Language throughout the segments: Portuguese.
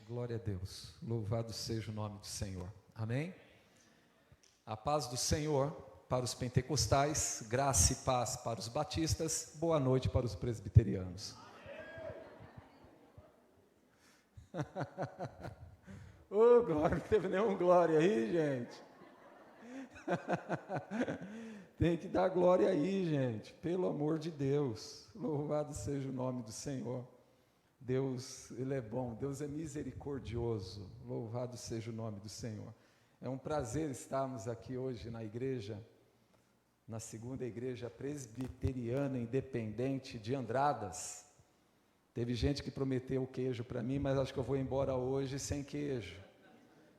Glória a Deus. Louvado seja o nome do Senhor. Amém? A paz do Senhor para os pentecostais, graça e paz para os batistas, boa noite para os presbiterianos. Ô, glória, não teve nenhum glória aí, gente. Tem que dar glória aí, gente, pelo amor de Deus. Louvado seja o nome do Senhor. Deus, Ele é bom, Deus é misericordioso, louvado seja o nome do Senhor. É um prazer estarmos aqui hoje na igreja, na segunda igreja presbiteriana independente de Andradas. Teve gente que prometeu queijo para mim, mas acho que eu vou embora hoje sem queijo.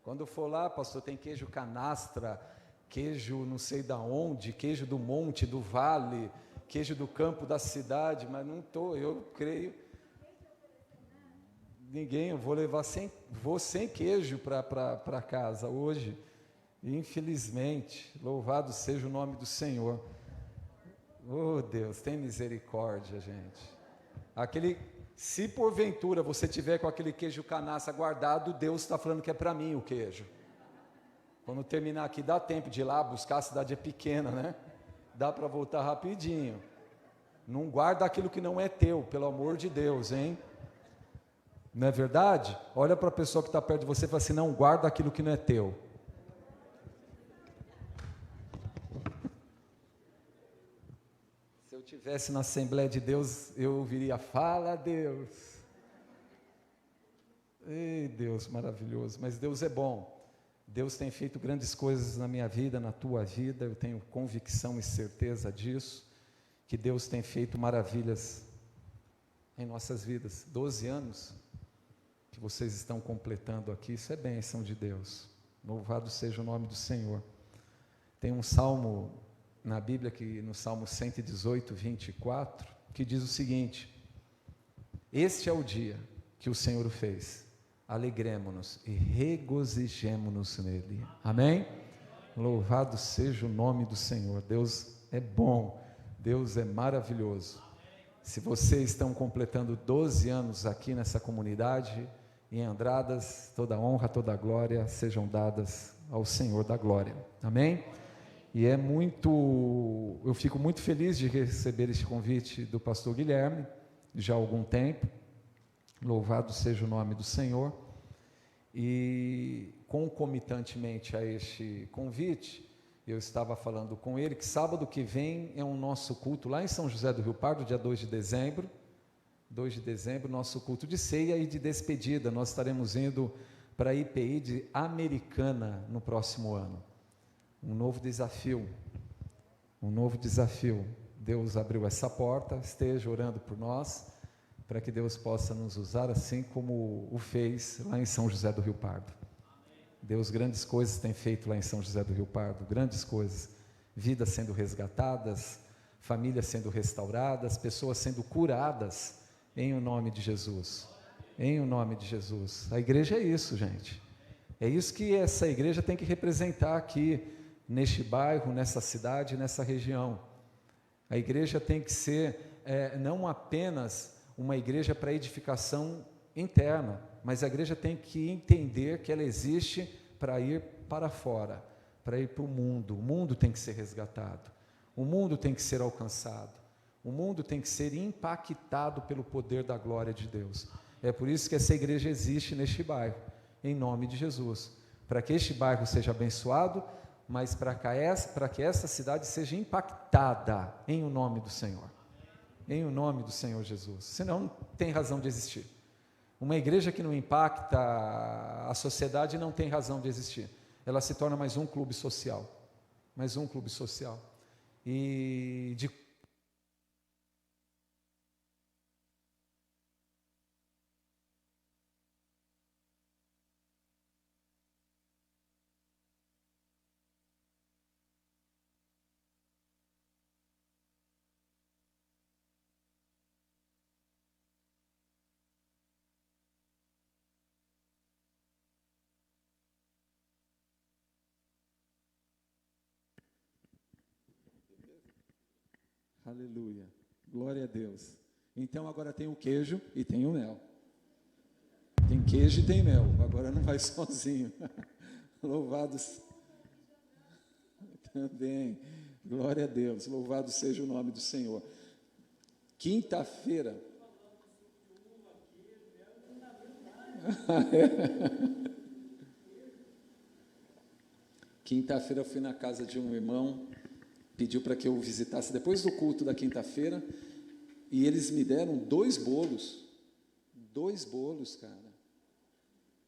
Quando eu for lá, pastor, tem queijo canastra, queijo não sei da onde, queijo do monte, do vale, queijo do campo da cidade, mas não estou, eu creio... Ninguém, eu vou sem queijo para casa hoje, infelizmente. Louvado seja o nome do Senhor. Oh Deus, tem misericórdia, gente. Se porventura você tiver com aquele queijo canastra guardado, Deus está falando que é para mim o queijo. Quando terminar aqui, dá tempo de ir lá buscar, a cidade é pequena, né? Dá para voltar rapidinho. Não guarda aquilo que não é teu, pelo amor de Deus, hein? Não é verdade? Olha para a pessoa que está perto de você e fala assim, não guarda aquilo que não é teu. Se eu estivesse na Assembleia de Deus, eu ouviria, fala Deus. Ei, Deus maravilhoso, mas Deus é bom. Deus tem feito grandes coisas na minha vida, na tua vida, eu tenho convicção e certeza disso, que Deus tem feito maravilhas em nossas vidas. 12 anos que vocês estão completando aqui, isso é bênção de Deus, louvado seja o nome do Senhor. Tem um salmo na Bíblia, que no Salmo 118, 24, que diz o seguinte: este é o dia que o Senhor fez, alegremo-nos e regozijemo-nos nele, amém? Louvado seja o nome do Senhor. Deus é bom, Deus é maravilhoso. Se vocês estão completando 12 anos aqui nessa comunidade, em Andradas, toda a honra, toda a glória sejam dadas ao Senhor da glória, amém? E eu fico muito feliz de receber este convite do pastor Guilherme, já há algum tempo, louvado seja o nome do Senhor, e concomitantemente a este convite, eu estava falando com ele, que sábado que vem é um nosso culto lá em São José do Rio Pardo, dia 2 de dezembro, nosso culto de ceia e de despedida. Nós estaremos indo para a IPI de Americana no próximo ano. Um novo desafio. Deus abriu essa porta, esteja orando por nós, para que Deus possa nos usar assim como o fez lá em São José do Rio Pardo. Deus grandes coisas tem feito lá em São José do Rio Pardo, grandes coisas, vidas sendo resgatadas, famílias sendo restauradas, pessoas sendo curadas, em o nome de Jesus, a igreja é isso, gente, é isso que essa igreja tem que representar aqui, neste bairro, nessa cidade, nessa região. A igreja tem que ser, não apenas uma igreja para edificação interna, mas a igreja tem que entender que ela existe para ir para fora, para ir para o mundo tem que ser resgatado, o mundo tem que ser alcançado, o mundo tem que ser impactado pelo poder da glória de Deus. É por isso que essa igreja existe neste bairro, em nome de Jesus, para que este bairro seja abençoado, mas para que essa cidade seja impactada em o nome do Senhor, em o nome do Senhor Jesus, senão não tem razão de existir. Uma igreja que não impacta a sociedade não tem razão de existir, ela se torna mais um clube social, e de aleluia, glória a Deus. Então agora tem o queijo e tem o mel. Tem queijo e tem mel, agora não vai sozinho. Louvados também, glória a Deus, louvado seja o nome do Senhor. Quinta-feira. Quinta-feira eu fui na casa de um irmão, pediu para que eu visitasse depois do culto da quinta-feira, e eles me deram 2 bolos, cara.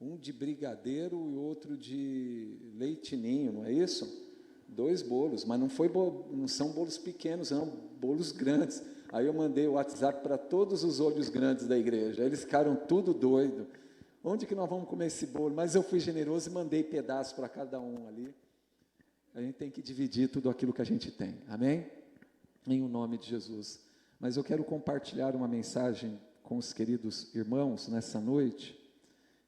Um de brigadeiro e outro de leite ninho, não é isso? 2 bolos, mas não são bolos pequenos, são bolos grandes. Aí eu mandei o WhatsApp para todos os olhos grandes da igreja, eles ficaram tudo doido. Onde que nós vamos comer esse bolo? Mas eu fui generoso e mandei pedaços para cada um ali. A gente tem que dividir tudo aquilo que a gente tem, amém? Em o nome de Jesus. Mas eu quero compartilhar uma mensagem com os queridos irmãos nessa noite,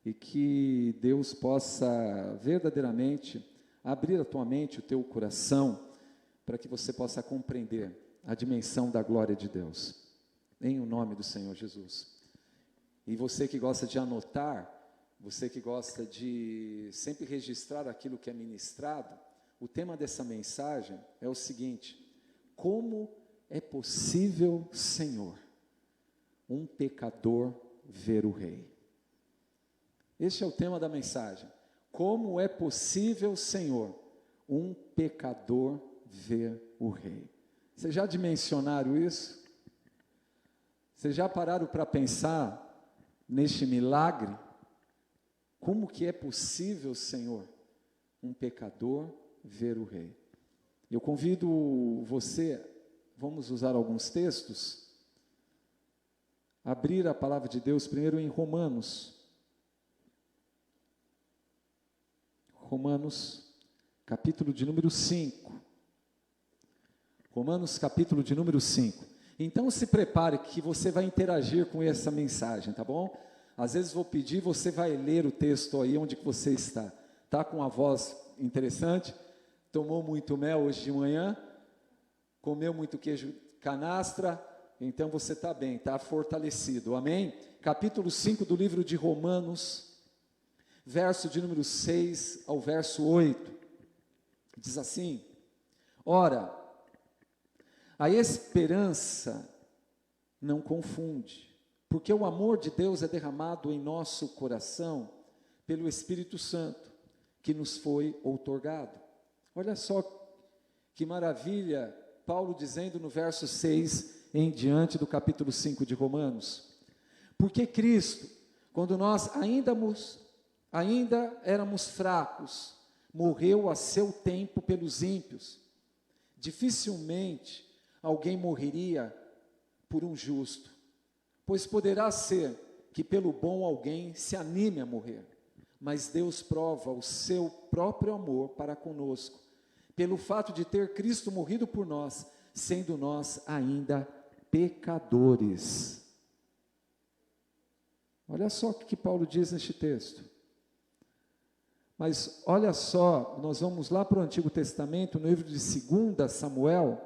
e que Deus possa verdadeiramente abrir a tua mente, o teu coração, para que você possa compreender a dimensão da glória de Deus, em o nome do Senhor Jesus. E você que gosta de anotar, você que gosta de sempre registrar aquilo que é ministrado, o tema dessa mensagem é o seguinte: como é possível, Senhor, um pecador ver o Rei? Este é o tema da mensagem. Como é possível, Senhor, um pecador ver o Rei? Vocês já dimensionaram isso? Vocês já pararam para pensar neste milagre? Como que é possível, Senhor, um pecador ver o Rei? Eu convido você, vamos usar alguns textos, abrir a palavra de Deus primeiro em Romanos, capítulo de número 5. Romanos, capítulo de número 5. Então se prepare que você vai interagir com essa mensagem, tá bom? Às vezes vou pedir, você vai ler o texto aí onde que você está. Tá com uma voz interessante? Tomou muito mel hoje de manhã? Comeu muito queijo canastra? Então você está bem, está fortalecido, amém? Capítulo 5 do livro de Romanos, verso de número 6 ao verso 8, diz assim: ora, a esperança não confunde, porque o amor de Deus é derramado em nosso coração pelo Espírito Santo, que nos foi outorgado. Olha só que maravilha, Paulo dizendo no verso 6 em diante do capítulo 5 de Romanos: porque Cristo, quando nós ainda éramos fracos, morreu a seu tempo pelos ímpios. Dificilmente alguém morreria por um justo, pois poderá ser que pelo bom alguém se anime a morrer, mas Deus prova o seu próprio amor para conosco, pelo fato de ter Cristo morrido por nós, sendo nós ainda pecadores. Olha só o que Paulo diz neste texto. Mas olha só, nós vamos lá para o Antigo Testamento, no livro de 2 Samuel,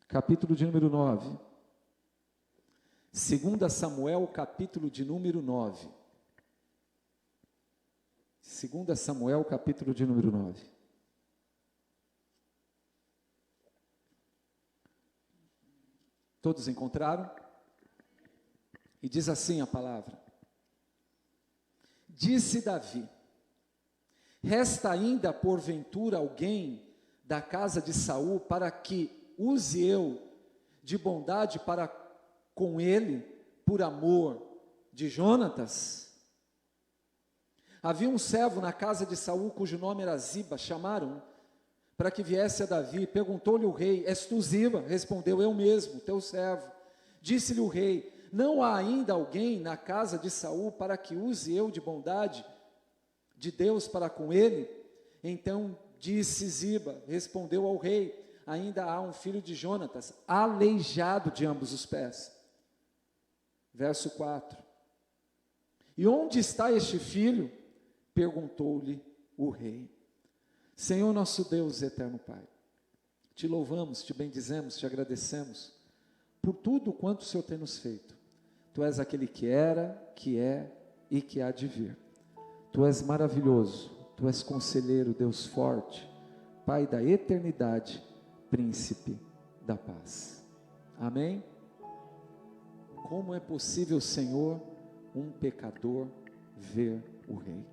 capítulo de número 9. 2 Samuel, capítulo de número 9. 2 Samuel, capítulo de número 9. Todos encontraram? E diz assim a palavra: disse Davi: resta ainda porventura alguém da casa de Saul para que use eu de bondade para com ele, por amor de Jonatas? Havia um servo na casa de Saul, cujo nome era Ziba. Chamaram para que viesse a Davi. Perguntou-lhe o rei: és tu Ziba? Respondeu: eu mesmo, teu servo. Disse-lhe o rei: não há ainda alguém na casa de Saul para que use eu de bondade de Deus para com ele? Então disse Ziba, respondeu ao rei: ainda há um filho de Jonatas, aleijado de ambos os pés. Verso 4. E onde está este filho? Perguntou-lhe o rei. Senhor nosso Deus, eterno Pai, te louvamos, te bendizemos, te agradecemos por tudo quanto o Senhor tem nos feito. Tu és aquele que era, que é e que há de vir. Tu és maravilhoso, Tu és conselheiro, Deus forte, Pai da eternidade, príncipe da paz. Amém? Como é possível, Senhor, um pecador ver o Rei?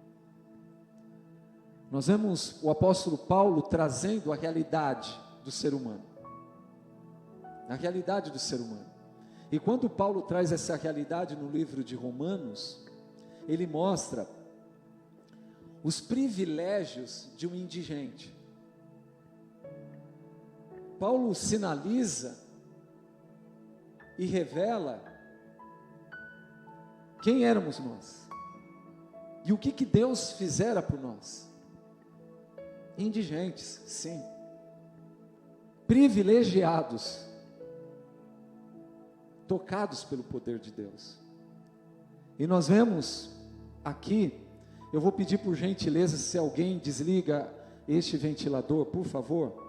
Nós vemos o apóstolo Paulo trazendo a realidade do ser humano. A realidade do ser humano. E quando Paulo traz essa realidade no livro de Romanos, ele mostra os privilégios de um indigente. Paulo sinaliza e revela quem éramos nós e o que Deus fizera por nós. Indigentes, sim, privilegiados, tocados pelo poder de Deus. E nós vemos aqui, eu vou pedir por gentileza, se alguém desliga este ventilador, por favor.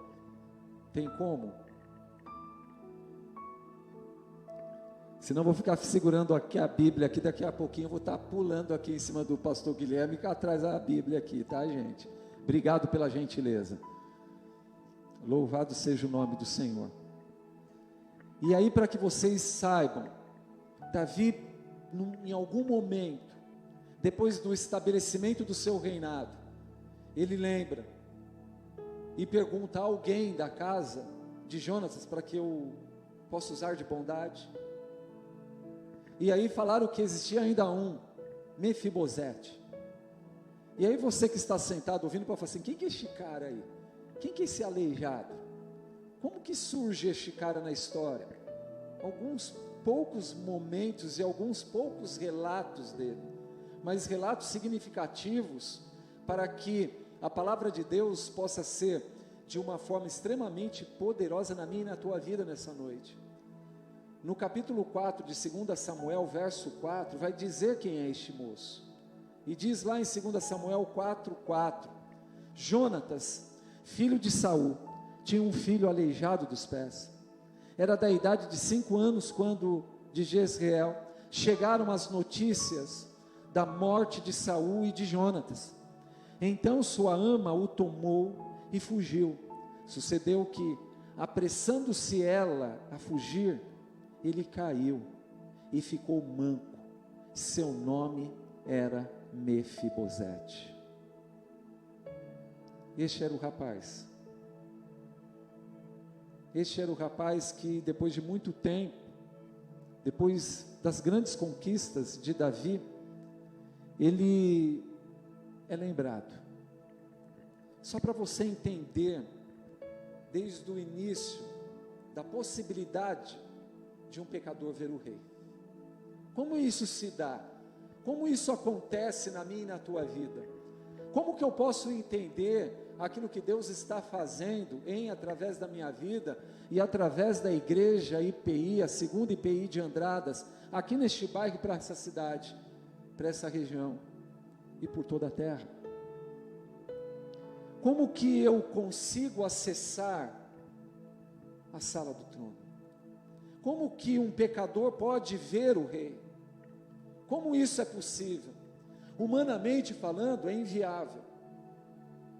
Tem como? Senão eu vou ficar segurando aqui a Bíblia, aqui daqui a pouquinho eu vou estar pulando aqui em cima do pastor Guilherme, que atrás a Bíblia aqui, tá, gente? Obrigado pela gentileza. Louvado seja o nome do Senhor. E aí, para que vocês saibam, Davi, em algum momento, depois do estabelecimento do seu reinado, ele lembra e pergunta a alguém da casa de Jonatas para que eu possa usar de bondade. E aí falaram que existia ainda um, Mefibosete. E aí você que está sentado ouvindo pode falar assim: quem que é este cara aí? Quem que é esse aleijado? Como que surge este cara na história? Alguns poucos momentos e alguns poucos relatos dele, mas relatos significativos para que a palavra de Deus possa ser de uma forma extremamente poderosa na minha e na tua vida nessa noite. No capítulo 4 de 2 Samuel, verso 4, vai dizer quem é este moço. E diz lá em 2 Samuel 4:4, Jonatas, filho de Saul, tinha um filho aleijado dos pés. Era da idade de 5 anos quando de Jezreel chegaram as notícias da morte de Saul e de Jonatas. Então sua ama o tomou e fugiu. Sucedeu que, apressando-se ela a fugir, ele caiu e ficou manco. Seu nome era Mefibosete. Este era o rapaz. Este era o rapaz que, depois de muito tempo, depois das grandes conquistas de Davi, ele é lembrado. Só para você entender, desde o início, da possibilidade de um pecador ver o Rei. Como isso se dá? Como isso acontece na minha e na tua vida? Como que eu posso entender aquilo que Deus está fazendo através da minha vida e através da igreja IPI, a segunda IPI de Andradas, aqui neste bairro, para essa cidade, para essa região e por toda a terra? Como que eu consigo acessar a sala do trono? Como que um pecador pode ver o Rei? Como isso é possível? Humanamente falando, é inviável.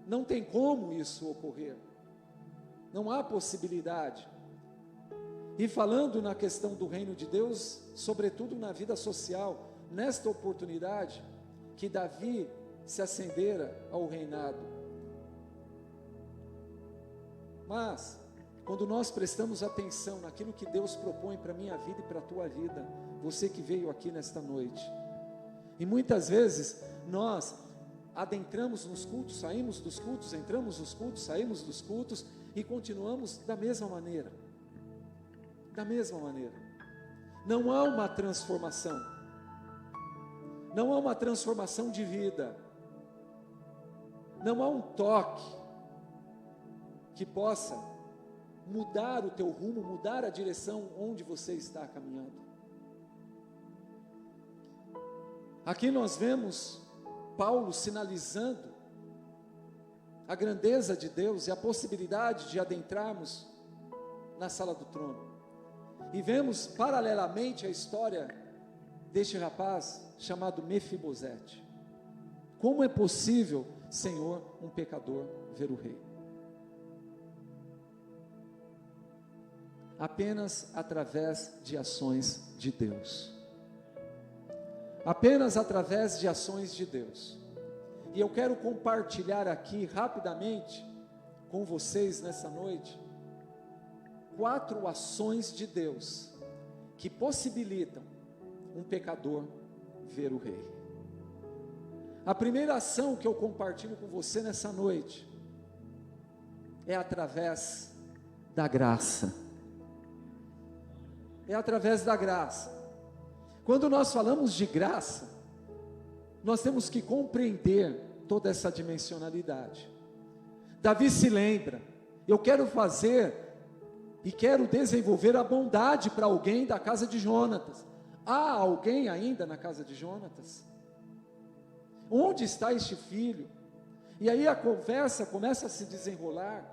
Não tem como isso ocorrer. Não há possibilidade. E falando na questão do reino de Deus, sobretudo na vida social, nesta oportunidade que Davi se ascendera ao reinado. Mas, quando nós prestamos atenção naquilo que Deus propõe para a minha vida e para a tua vida, você que veio aqui nesta noite, e muitas vezes nós adentramos nos cultos, saímos dos cultos, entramos nos cultos, saímos dos cultos e continuamos da mesma maneira. Da mesma maneira. Não há uma transformação. Não há uma transformação de vida. Não há um toque que possa mudar o teu rumo, mudar a direção onde você está caminhando. Aqui nós vemos Paulo sinalizando a grandeza de Deus e a possibilidade de adentrarmos na sala do trono. E vemos paralelamente a história deste rapaz chamado Mefibosete. Como é possível, Senhor, um pecador ver o rei? Apenas através de ações de Deus. Apenas através de ações de Deus. E eu quero compartilhar aqui rapidamente com vocês nessa noite 4 ações de Deus que possibilitam um pecador ver o rei. A primeira ação que eu compartilho com você nessa noite é através da graça. É através da graça. Quando nós falamos de graça, nós temos que compreender toda essa dimensionalidade. Davi se lembra: eu quero fazer e quero desenvolver a bondade para alguém da casa de Jonatas. Há alguém ainda na casa de Jonatas? Onde está este filho? E aí a conversa começa a se desenrolar.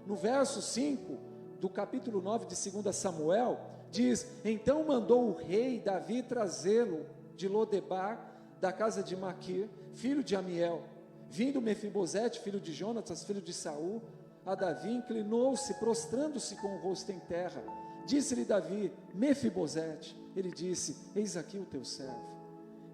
No verso 5 do capítulo 9 de 2 Samuel, diz: então mandou o rei Davi trazê-lo de Lodebar, da casa de Maquir, filho de Amiel. Vindo Mefibosete, filho de Jonatas, filho de Saul, a Davi, inclinou-se, prostrando-se com o rosto em terra. Disse-lhe Davi: Mefibosete. Ele disse: eis aqui o teu servo.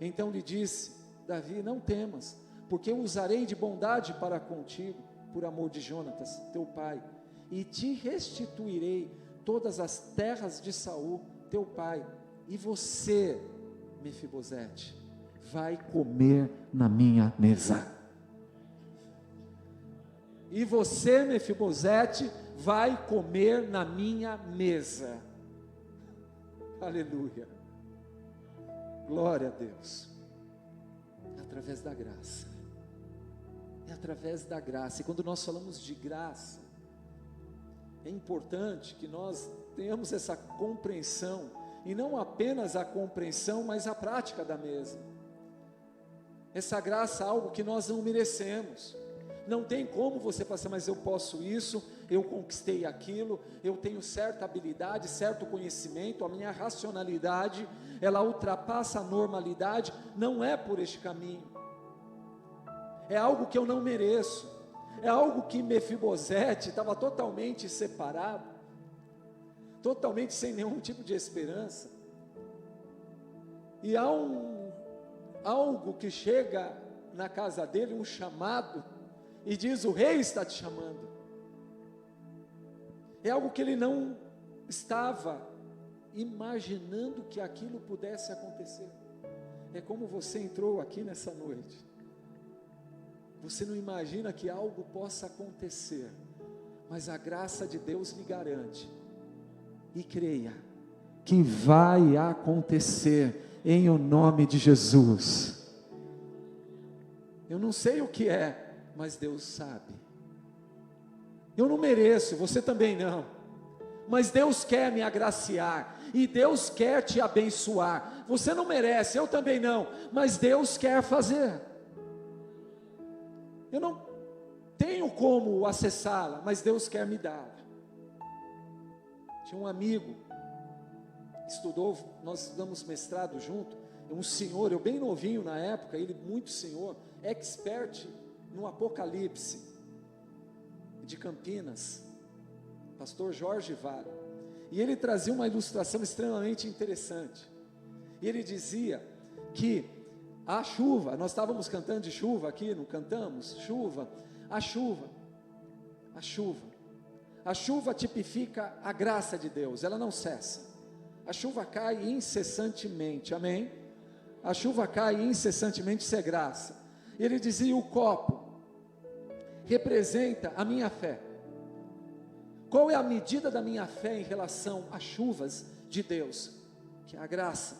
Então lhe disse Davi: não temas, porque eu usarei de bondade para contigo, por amor de Jonatas, teu pai, e te restituirei todas as terras de Saul, teu pai, e você, Mefibosete, vai comer na minha mesa. E você, Mefibosete, vai comer na minha mesa. Aleluia. Glória a Deus. É através da graça. É através da graça. E quando nós falamos de graça, é importante que nós tenhamos essa compreensão, e não apenas a compreensão, mas a prática da mesa. Essa graça é algo que nós não merecemos. Não tem como você passar: mas eu posso isso, eu conquistei aquilo, eu tenho certa habilidade, certo conhecimento, a minha racionalidade, ela ultrapassa a normalidade. Não é por este caminho. É algo que eu não mereço. É algo que Mefibosete estava totalmente separado, totalmente sem nenhum tipo de esperança. E há algo que chega na casa dele, um chamado, e diz: o rei está te chamando. É algo que ele não estava imaginando que aquilo pudesse acontecer. É como você entrou aqui nessa noite. Você não imagina que algo possa acontecer, mas a graça de Deus lhe garante, e creia, que vai acontecer em o nome de Jesus. Eu não sei o que é, mas Deus sabe. Eu não mereço, você também não, mas Deus quer me agraciar, e Deus quer te abençoar. Você não merece, eu também não, mas Deus quer fazer. Eu não tenho como acessá-la, mas Deus quer me dar. Tinha um amigo, nós estudamos mestrado junto, um senhor, eu bem novinho na época, ele muito senhor, expert no Apocalipse, de Campinas, pastor Jorge Vale, e ele trazia uma ilustração extremamente interessante. E ele dizia que a chuva, nós estávamos cantando de chuva aqui, não cantamos? Chuva, a chuva, a chuva. A chuva tipifica a graça de Deus, ela não cessa. A chuva cai incessantemente, amém? A chuva cai incessantemente, isso é graça. Ele dizia: o copo representa a minha fé. Qual é a medida da minha fé em relação às chuvas de Deus? Que é a graça.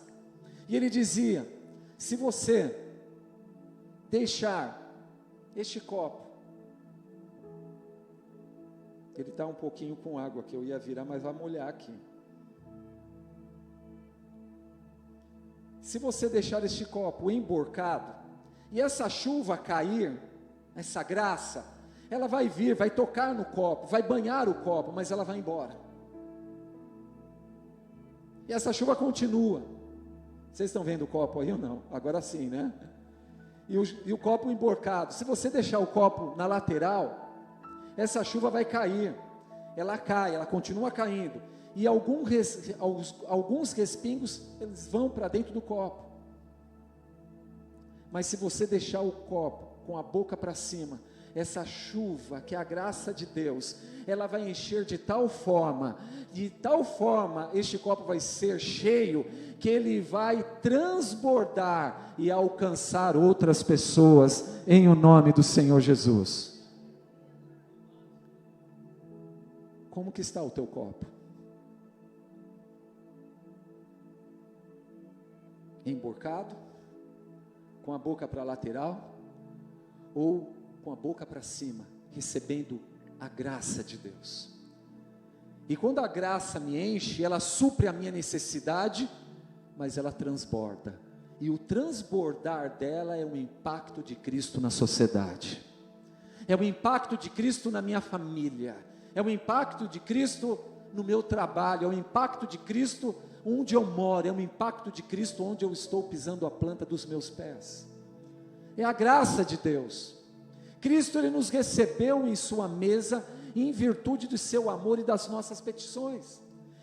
E ele dizia: se você deixar este copo, ele está um pouquinho com água aqui, eu ia virar, mas vai molhar aqui. Se você deixar este copo emborcado, e essa chuva cair, essa graça, Ela vai vir, vai tocar no copo, vai banhar o copo, mas ela vai embora. E essa chuva continua. Vocês estão vendo o copo aí ou não? Agora sim, né? E o copo emborcado. Se você deixar o copo na lateral, essa chuva vai cair. Ela cai, ela continua caindo. E alguns respingos, eles vão para dentro do copo. Mas se você deixar o copo com a boca para cima, essa chuva, que é a graça de Deus, ela vai encher de tal forma, este copo vai ser cheio, que ele vai transbordar e alcançar outras pessoas, em o nome do Senhor Jesus. Como que está o teu copo? Emborcado? Com a boca para a lateral? Ou com a boca para cima, recebendo a graça de Deus? E quando a graça me enche, ela supre a minha necessidade, mas ela transborda. E o transbordar dela é o impacto de Cristo na sociedade. É o impacto de Cristo na minha família. É o impacto de Cristo no meu trabalho. É o impacto de Cristo onde eu moro. É o impacto de Cristo onde eu estou pisando a planta dos meus pés. É a graça de Deus. Cristo, Ele nos recebeu em sua mesa, em virtude do seu amor e das nossas petições.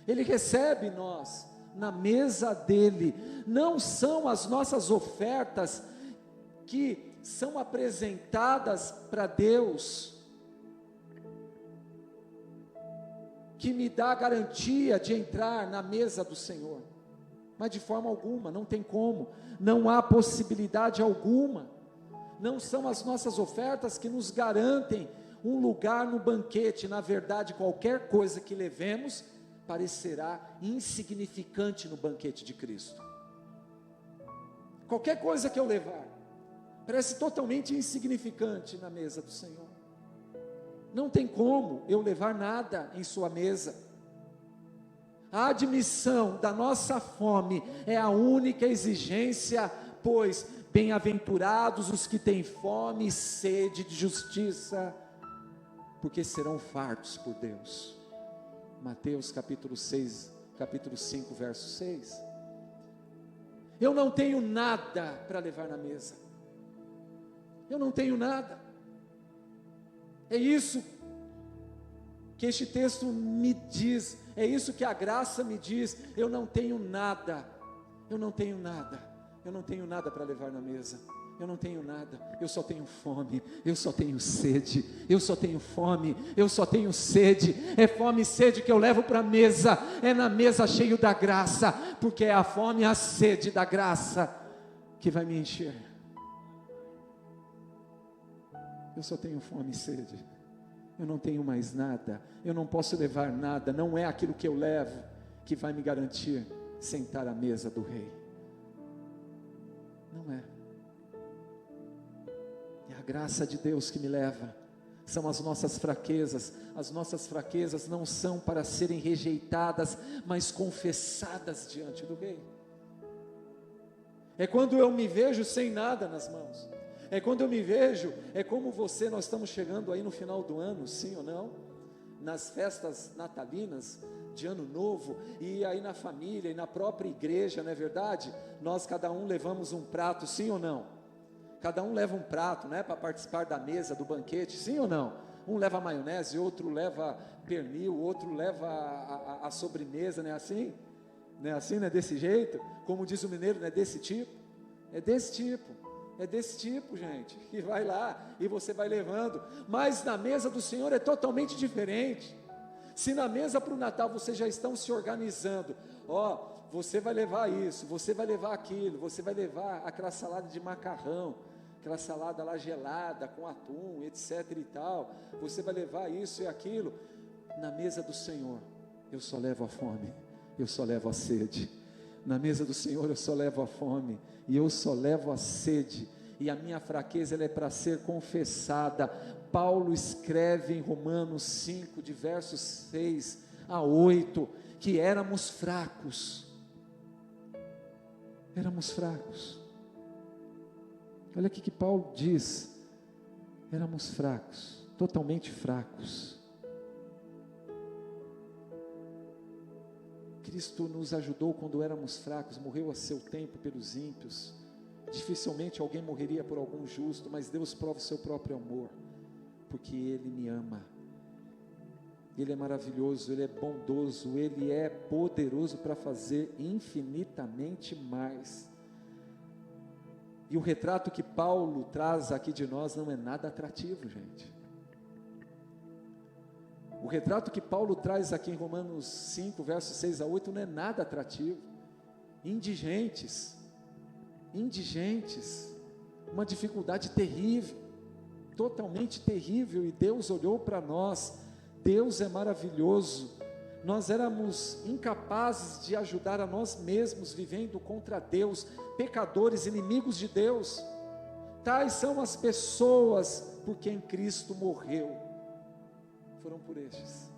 Ele recebe nós na mesa dele. Não são as nossas ofertas que são apresentadas para Deus que me dá a garantia de entrar na mesa do Senhor, mas de forma alguma, não tem como, não há possibilidade alguma. Não são as nossas ofertas que nos garantem um lugar no banquete. Na verdade, qualquer coisa que levemos parecerá insignificante no banquete de Cristo. Qualquer coisa que eu levar parece totalmente insignificante na mesa do Senhor. Não tem como eu levar nada em sua mesa. A admissão da nossa fome é a única exigência, pois bem-aventurados os que têm fome e sede de justiça, porque serão fartos por Deus. Mateus capítulo 5, verso 6. Eu não tenho nada para levar na mesa. Eu não tenho nada. É isso que este texto me diz, é isso que a graça me diz. Eu não tenho nada, eu não tenho nada. Eu não tenho nada para levar na mesa. Eu não tenho nada. Eu só tenho fome. Eu só tenho sede. Eu só tenho fome. Eu só tenho sede. É fome e sede que eu levo para a mesa. É na mesa cheio da graça. Porque é a fome e a sede da graça que vai me encher. Eu só tenho fome e sede. Eu não tenho mais nada. Eu não posso levar nada. Não é aquilo que eu levo que vai me garantir sentar à mesa do rei. Não é. É a graça de Deus que me leva. São as nossas fraquezas. As nossas fraquezas não são para serem rejeitadas, mas confessadas diante do rei. É quando eu me vejo sem nada nas mãos. É quando eu me vejo, é como você, nós estamos chegando aí no final do ano, sim ou não? Nas festas natalinas, de ano novo, e aí na família, e na própria igreja, não é verdade? Nós cada um levamos um prato, sim ou não? Cada um leva um prato, né, para participar da mesa, do banquete, sim ou não? Um leva maionese, outro leva pernil, outro leva a sobremesa, não é assim? Não é assim, não é desse jeito? Como diz o mineiro, não é desse tipo? É desse tipo. É desse tipo, gente, que vai lá e você vai levando. Mas na mesa do Senhor é totalmente diferente. Se na mesa para o Natal vocês já estão se organizando, você vai levar isso, você vai levar aquilo, você vai levar aquela salada de macarrão, aquela salada lá gelada, com atum, etc e tal, você vai levar isso e aquilo. Na mesa do Senhor, eu só levo a fome, eu só levo a sede. Na mesa do Senhor eu só levo a fome, e eu só levo a sede, e a minha fraqueza ela é para ser confessada. Paulo escreve em Romanos 5, de versos 6 a 8, que éramos fracos. Éramos fracos. Olha aqui que Paulo diz, éramos fracos. totalmente fracos. Cristo nos ajudou quando éramos fracos, morreu a seu tempo pelos ímpios. Dificilmente alguém morreria por algum justo, mas Deus prova o seu próprio amor, porque Ele me ama. Ele é maravilhoso, Ele é bondoso, Ele é poderoso para fazer infinitamente mais. E o retrato que Paulo traz aqui de nós não é nada atrativo, gente. O retrato que Paulo traz aqui em Romanos 5, versos 6 a 8, não é nada atrativo. Indigentes, uma dificuldade terrível, totalmente terrível, e Deus olhou para nós. Deus é maravilhoso. Nós éramos incapazes de ajudar a nós mesmos, vivendo contra Deus, pecadores, inimigos de Deus. Tais são as pessoas por quem Cristo morreu, foram por estes.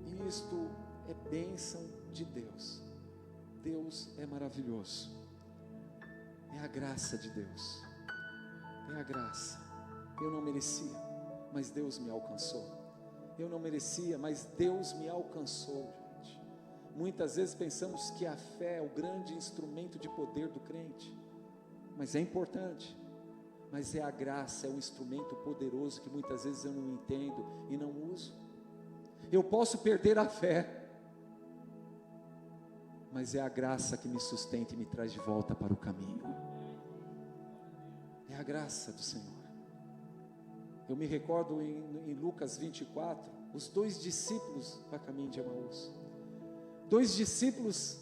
E isto é bênção de Deus. Deus é maravilhoso. É a graça de Deus. É a graça. Eu não merecia, mas Deus me alcançou. Eu não merecia, mas Deus me alcançou, gente. Muitas vezes pensamos que a fé é o grande instrumento de poder do crente, mas é importante. Mas é a graça, é um instrumento poderoso que muitas vezes eu não entendo e não uso. Eu posso perder a fé, mas é a graça que me sustenta e me traz de volta para o caminho. É a graça do Senhor. Eu me recordo em Lucas 24, os 2 discípulos para caminho de Emaús. 2 discípulos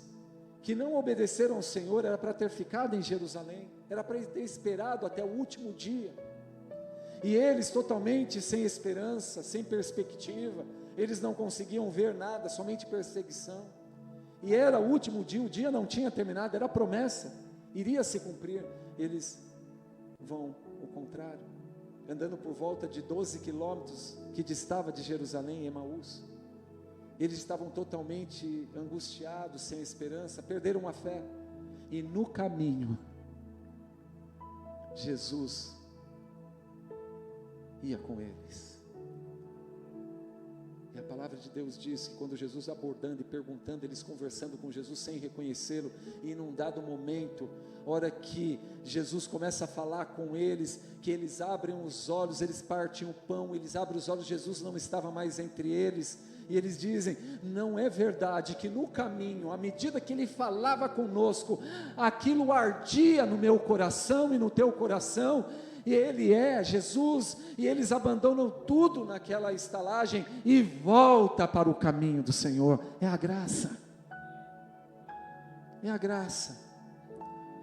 que não obedeceram ao Senhor, era para ter ficado em Jerusalém, era para ter esperado até o último dia, e eles totalmente sem esperança, sem perspectiva, eles não conseguiam ver nada, somente perseguição, e era o último dia, o dia não tinha terminado, era promessa, iria se cumprir. Eles vão o contrário, andando por volta de 12 quilômetros que distava de Jerusalém, Emaús. Eles estavam totalmente angustiados, sem esperança, perderam a fé, e no caminho, Jesus ia com eles. E a palavra de Deus diz que quando Jesus abordando e perguntando, eles conversando com Jesus sem reconhecê-lo, e num dado momento, hora que Jesus começa a falar com eles, que eles abrem os olhos, eles partem o pão, eles abrem os olhos, Jesus não estava mais entre eles, e eles dizem: não é verdade que no caminho, à medida que Ele falava conosco, aquilo ardia no meu coração e no teu coração, e Ele é Jesus, e eles abandonam tudo naquela estalagem e volta para o caminho do Senhor. É a graça, é a graça.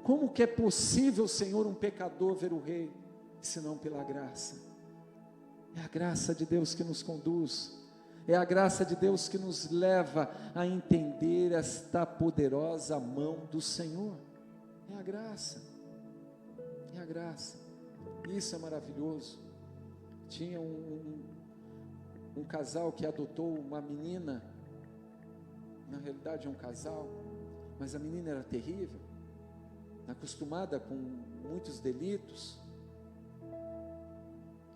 Como que é possível, Senhor, um pecador ver o Rei, senão pela graça? É a graça de Deus que nos conduz, é a graça de Deus que nos leva a entender esta poderosa mão do Senhor. É a graça, é a graça. Isso é maravilhoso. Tinha um casal que adotou uma menina, na realidade é um casal, mas a menina era terrível, acostumada com muitos delitos,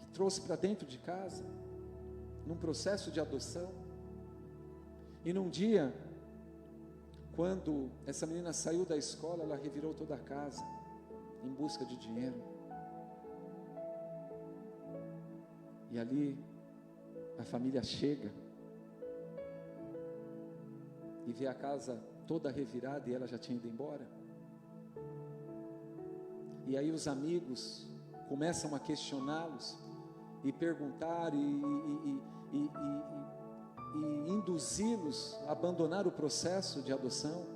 que trouxe para dentro de casa, num processo de adoção. E num dia, quando essa menina saiu da escola, ela revirou toda a casa, em busca de dinheiro, e ali, a família chega, e vê a casa toda revirada, e ela já tinha ido embora. E aí os amigos começam a questioná-los, e perguntar, e induzi-los a abandonar o processo de adoção.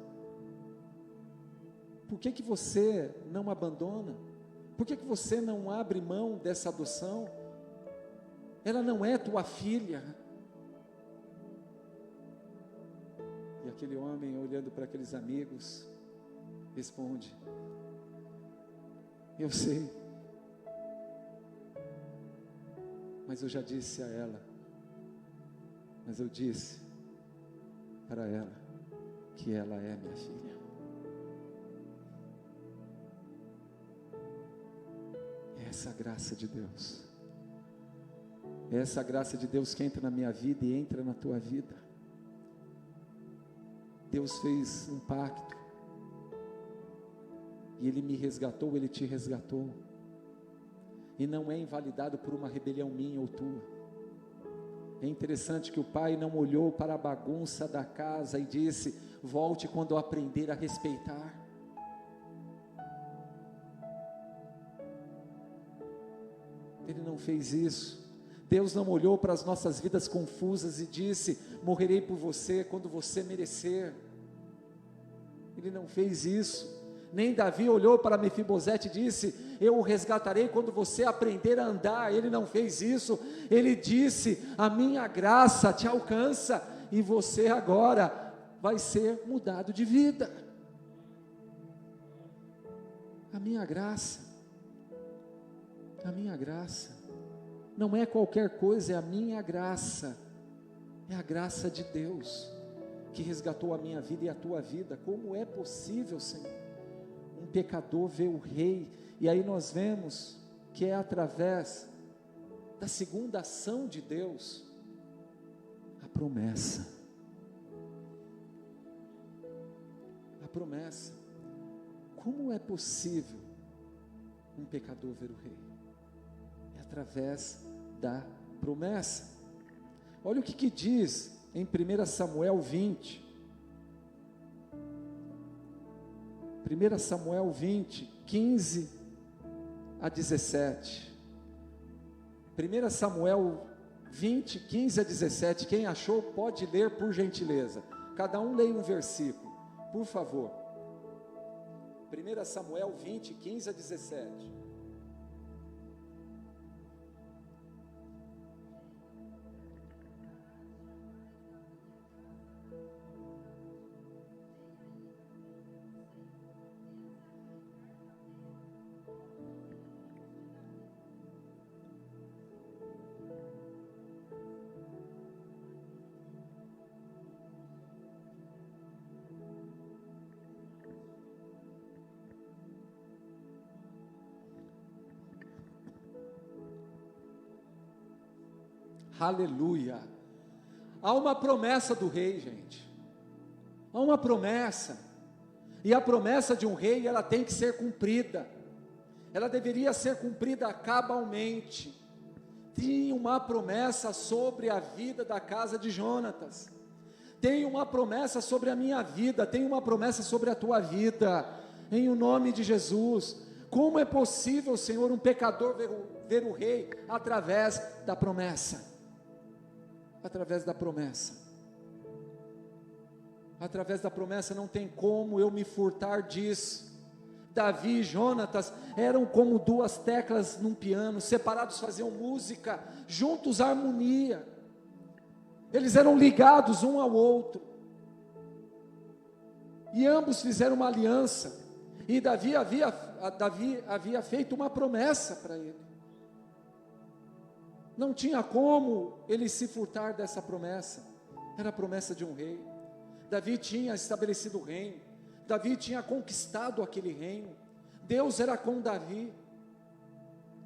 Por que você não abandona? Por que você não abre mão dessa adoção? Ela não é tua filha. E aquele homem, olhando para aqueles amigos, responde: eu sei, mas eu já disse a ela, mas eu disse para ela que ela é minha filha. É essa graça de Deus. É essa graça de Deus que entra na minha vida e entra na tua vida. Deus fez um pacto. E Ele me resgatou, Ele te resgatou. E não é invalidado por uma rebelião minha ou tua. É interessante que o pai não olhou para a bagunça da casa e disse: volte quando eu aprender a respeitar. Ele não fez isso. Deus não olhou para as nossas vidas confusas e disse: morrerei por você quando você merecer. Ele não fez isso. Nem Davi olhou para Mefibosete e disse: eu o resgatarei quando você aprender a andar. Ele não fez isso. Ele disse: a minha graça te alcança e você agora vai ser mudado de vida. A minha graça não é qualquer coisa, é a minha graça, é a graça de Deus que resgatou a minha vida e a tua vida. Como é possível, Senhor, um pecador ver o Rei? E aí nós vemos que é através da segunda ação de Deus, a promessa. A promessa. Como é possível um pecador ver o Rei? É através da promessa. Olha o que diz em 1 Samuel 20. 1 Samuel 20, 15 a 17. 1 Samuel 20, 15 a 17. Quem achou pode ler por gentileza. Cada um leia um versículo, por favor. 1 Samuel 20, 15 a 17. Aleluia. Há uma promessa do rei, gente. Há uma promessa. E a promessa de um rei, ela tem que ser cumprida. Ela deveria ser cumprida cabalmente. Tinha uma promessa sobre a vida da casa de Jonatas. Tem uma promessa sobre a minha vida. Tem uma promessa sobre a tua vida. Em o nome de Jesus. Como é possível, Senhor, um pecador ver o rei? Através da promessa. Através da promessa. Através da promessa não tem como eu me furtar disso. Davi e Jonatas eram como duas teclas num piano, separados faziam música, juntos harmonia. Eles eram ligados um ao outro. E ambos fizeram uma aliança. E Davi havia feito uma promessa para ele. Não tinha como ele se furtar dessa promessa. Era a promessa de um rei. Davi tinha estabelecido o reino. Davi tinha conquistado aquele reino. Deus era com Davi.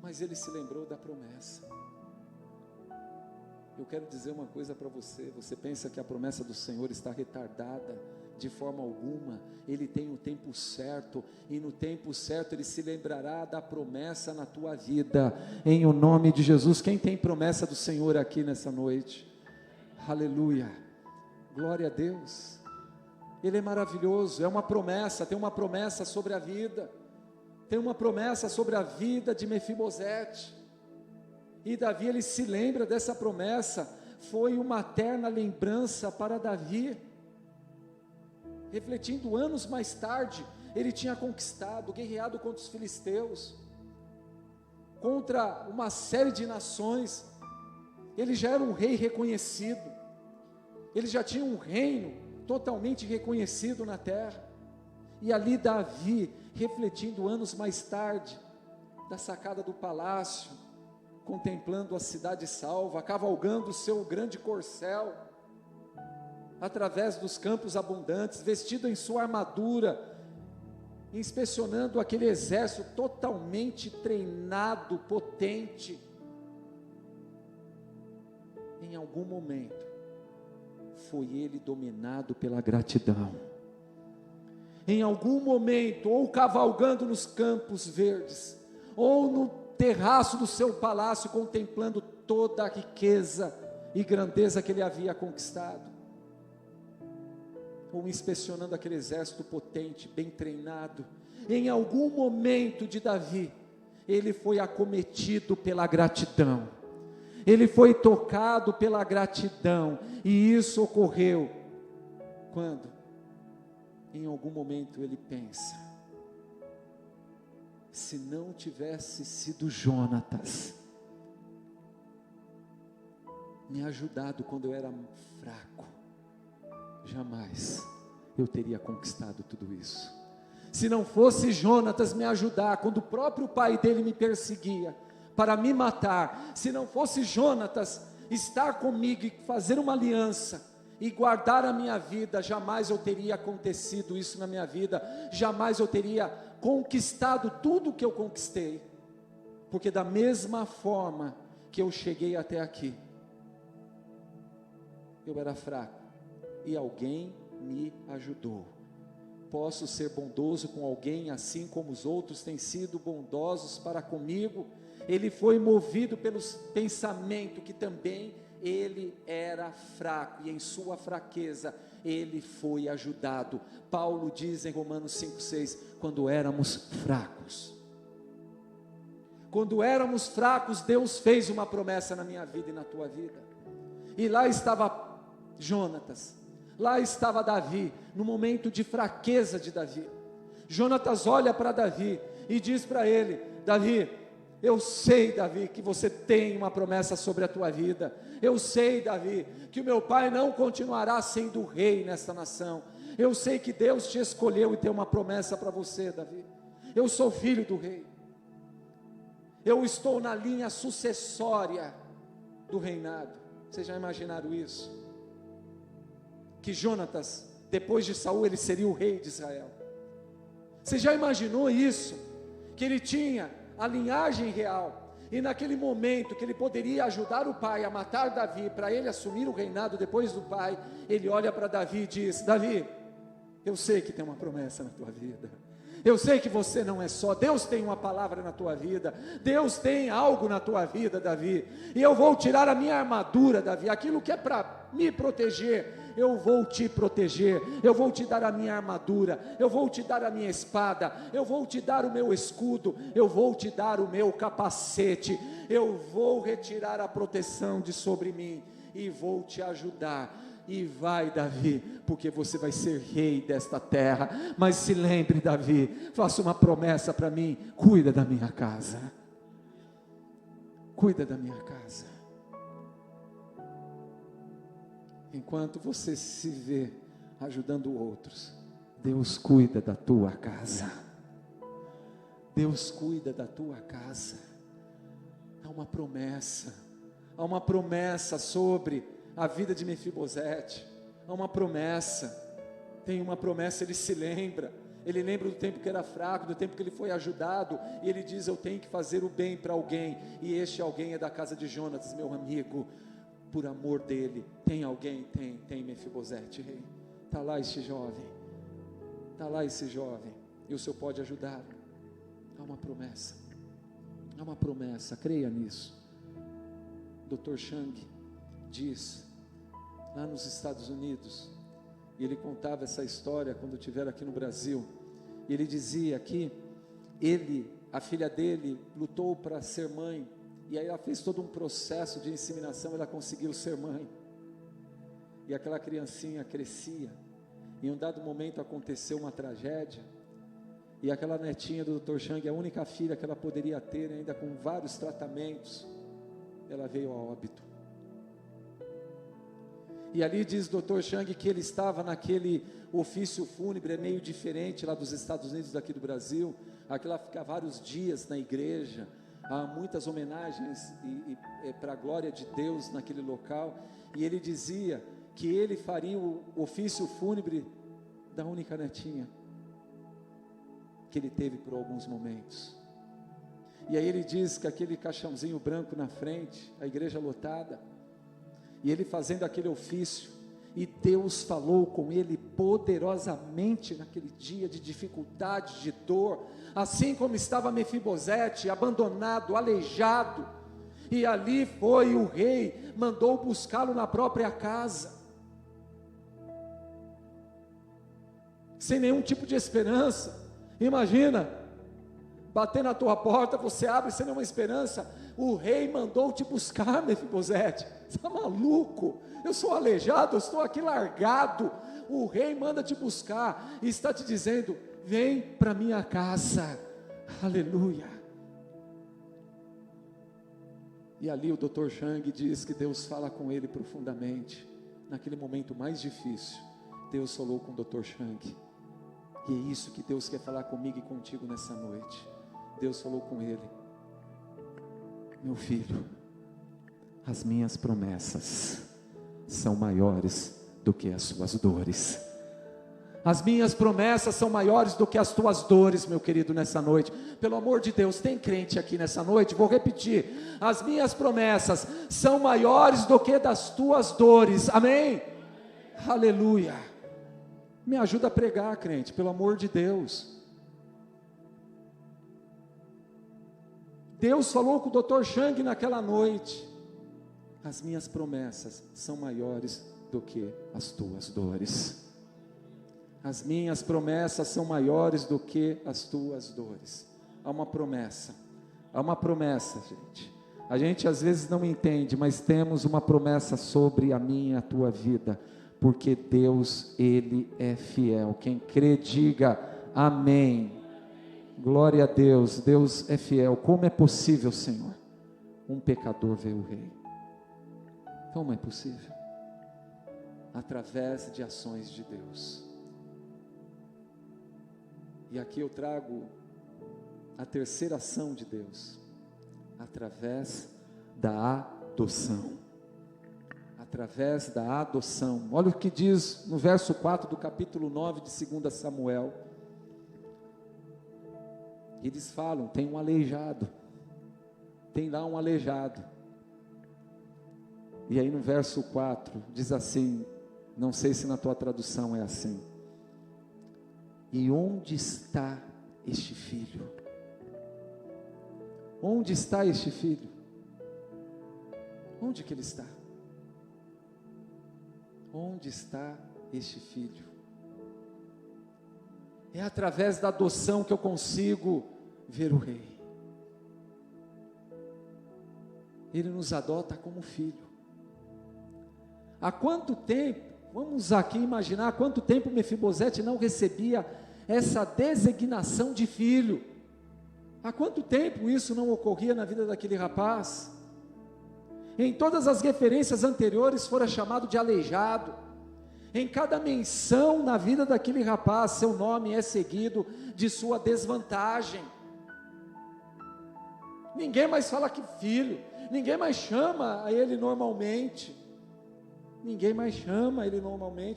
Mas ele se lembrou da promessa. Eu quero dizer uma coisa para você. Você pensa que a promessa do Senhor está retardada? De forma alguma. Ele tem o tempo certo, e no tempo certo Ele se lembrará da promessa na tua vida, em o nome de Jesus. Quem tem promessa do Senhor aqui nessa noite? Aleluia, glória a Deus. Ele é maravilhoso, é uma promessa. Tem uma promessa sobre a vida, tem uma promessa sobre a vida de Mefibosete, e Davi, ele se lembra dessa promessa. Foi uma eterna lembrança para Davi. Refletindo anos mais tarde, ele tinha conquistado, guerreado contra os filisteus, contra uma série de nações. Ele já era um rei reconhecido, ele já tinha um reino totalmente reconhecido na terra. E ali Davi, refletindo anos mais tarde, da sacada do palácio, contemplando a cidade salva, cavalgando o seu grande corcel, através dos campos abundantes, vestido em sua armadura, inspecionando aquele exército totalmente treinado, potente, em algum momento, foi ele dominado pela gratidão. Em algum momento, ou cavalgando nos campos verdes, ou no terraço do seu palácio, contemplando toda a riqueza e grandeza que ele havia conquistado, ou inspecionando aquele exército potente, bem treinado, em algum momento de Davi, ele foi acometido pela gratidão, ele foi tocado pela gratidão, e isso ocorreu, quando? Em algum momento ele pensa, se não tivesse sido Jonatas, me ajudado quando eu era fraco, jamais eu teria conquistado tudo isso. Se não fosse Jonatas me ajudar, quando o próprio pai dele me perseguia, para me matar, se não fosse Jonatas estar comigo e fazer uma aliança, e guardar a minha vida, jamais eu teria acontecido isso na minha vida, jamais eu teria conquistado tudo o que eu conquistei, porque da mesma forma que eu cheguei até aqui, eu era fraco, e alguém me ajudou. Posso ser bondoso com alguém, assim como os outros têm sido bondosos para comigo. Ele foi movido pelos pensamentos que também ele era fraco, e em sua fraqueza, ele foi ajudado. Paulo diz em Romanos 5,6, quando éramos fracos, Deus fez uma promessa na minha vida e na tua vida, e lá estava Jonatas, lá estava Davi, no momento de fraqueza de Davi. Jonatas olha para Davi, e diz para ele, Davi, eu sei, Davi, que você tem uma promessa sobre a tua vida. Eu sei, Davi, que o meu pai não continuará sendo rei nesta nação. Eu sei que Deus te escolheu e tem uma promessa para você, Davi. Eu sou filho do rei. Eu estou na linha sucessória do reinado. Vocês já imaginaram isso? Que Jonatas, depois de Saul, ele seria o rei de Israel. Você já imaginou isso? Que ele tinha a linhagem real, e naquele momento que ele poderia ajudar o pai a matar Davi, para ele assumir o reinado depois do pai, ele olha para Davi e diz, Davi, eu sei que tem uma promessa na tua vida, eu sei que você não é só, Deus tem uma palavra na tua vida, Deus tem algo na tua vida, Davi, e eu vou tirar a minha armadura, Davi, aquilo que é para me proteger, eu vou te proteger, eu vou te dar a minha armadura, eu vou te dar a minha espada, eu vou te dar o meu escudo, eu vou te dar o meu capacete, eu vou retirar a proteção de sobre mim, e vou te ajudar, e vai, Davi, porque você vai ser rei desta terra. Mas se lembre, Davi, faça uma promessa para mim, cuida da minha casa, cuida da minha casa. Enquanto você se vê ajudando outros, Deus cuida da tua casa, Deus cuida da tua casa. Há uma promessa sobre a vida de Mefibosete, há uma promessa, tem uma promessa, ele se lembra, ele lembra do tempo que era fraco, do tempo que ele foi ajudado, e ele diz, eu tenho que fazer o bem para alguém, e este alguém é da casa de Jonatas, meu amigo, por amor dele, tem alguém, tem Mefibosete, rei, está lá esse jovem, e o Senhor pode ajudar. Há uma promessa, creia nisso. Dr. Chang diz, lá nos Estados Unidos, e ele contava essa história quando estiver aqui no Brasil, e ele dizia que a filha dele lutou para ser mãe, e aí ela fez todo um processo de inseminação, ela conseguiu ser mãe, e aquela criancinha crescia, em um dado momento aconteceu uma tragédia, e aquela netinha do Dr. Chang, a única filha que ela poderia ter, ainda com vários tratamentos, ela veio a óbito. E ali diz o Dr. Chang que ele estava naquele ofício fúnebre, meio diferente lá dos Estados Unidos, daqui do Brasil, aquela fica vários dias na igreja, há muitas homenagens para a glória de Deus naquele local, e ele dizia que ele faria o ofício fúnebre da única netinha, que ele teve por alguns momentos. E aí ele diz que aquele caixãozinho branco na frente, a igreja lotada, e ele fazendo aquele ofício, e Deus falou com ele poderosamente naquele dia de dificuldade, de dor, assim como estava Mefibosete, abandonado, aleijado, e ali foi o rei, mandou buscá-lo na própria casa, sem nenhum tipo de esperança. Imagina, bater na tua porta, você abre sem nenhuma esperança, o rei mandou te buscar, Mefibosete, você está maluco? Eu sou aleijado, eu estou aqui largado, o rei manda te buscar, e está te dizendo, vem para minha casa, aleluia. E ali o Dr. Chang diz que Deus fala com ele profundamente, naquele momento mais difícil, Deus falou com o Dr. Chang, e é isso que Deus quer falar comigo e contigo nessa noite. Deus falou com ele, meu filho, as minhas promessas são maiores do que as suas dores. As minhas promessas são maiores do que as tuas dores, meu querido, nessa noite. Pelo amor de Deus, tem crente aqui nessa noite? Vou repetir, as minhas promessas são maiores do que das tuas dores, amém? Aleluia. Me ajuda a pregar, crente, pelo amor de Deus. Deus falou com o Dr. Chang naquela noite, as minhas promessas são maiores do que as tuas dores. As minhas promessas são maiores do que as tuas dores. Há uma promessa, gente. A gente às vezes não entende, mas temos uma promessa sobre a minha e a tua vida, porque Deus, Ele é fiel. Quem crê, diga amém. Glória a Deus, Deus é fiel. Como é possível, Senhor, um pecador ver o Rei? Como é possível? Através de ações de Deus. E aqui eu trago a terceira ação de Deus, através da adoção. Através da adoção. Olha o que diz no verso 4 do capítulo 9 de 2 Samuel. Eles falam, tem um aleijado, tem lá um aleijado, e aí no verso 4, diz assim, não sei se na tua tradução é assim, e onde está este filho? Onde está este filho? Onde que ele está? Onde está este filho? É através da adoção que eu consigo ver o Rei. Ele nos adota como filho. Há quanto tempo, vamos aqui imaginar, há quanto tempo Mefibosete não recebia essa designação de filho? Há quanto tempo isso não ocorria na vida daquele rapaz? Em todas as referências anteriores fora chamado de aleijado. Em cada menção na vida daquele rapaz, seu nome é seguido de sua desvantagem. Ninguém mais fala que filho, ninguém mais chama a ele normalmente.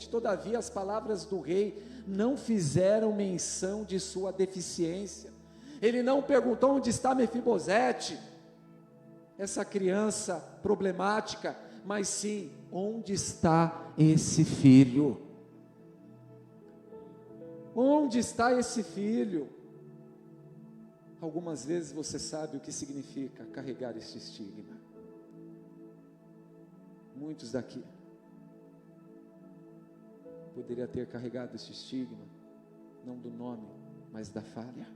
Todavia as palavras do rei não fizeram menção de sua deficiência. Ele não perguntou onde está Mefibosete, essa criança problemática, mas sim, onde está esse filho? Onde está esse filho? Algumas vezes você sabe o que significa carregar este estigma. Muitos daqui poderia ter carregado esse estigma, não do nome, mas da falha,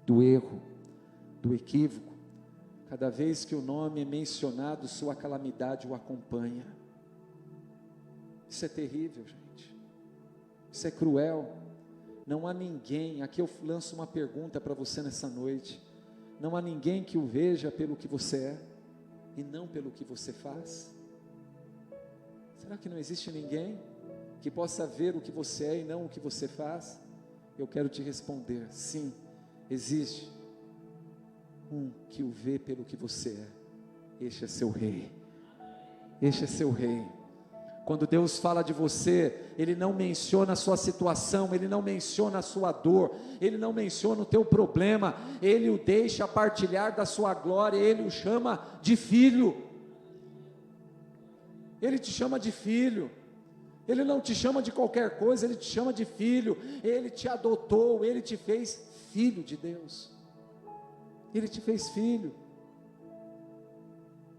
do erro, do equívoco. Cada vez que o nome é mencionado, sua calamidade o acompanha. Isso é terrível, gente. Isso é cruel. Não há ninguém, aqui eu lanço uma pergunta para você nessa noite. Não há ninguém que o veja pelo que você é e não pelo que você faz? Será que não existe ninguém que possa ver o que você é e não o que você faz? Eu quero te responder, sim, existe um que o vê pelo que você é. Este é seu rei. Este é seu rei. Quando Deus fala de você, Ele não menciona a sua situação, Ele não menciona a sua dor, Ele não menciona o teu problema, Ele o deixa partilhar da sua glória, Ele o chama de filho. Ele te chama de filho. Ele não te chama de qualquer coisa, Ele te chama de filho. Ele te adotou, Ele te fez filho de Deus. Ele te fez filho.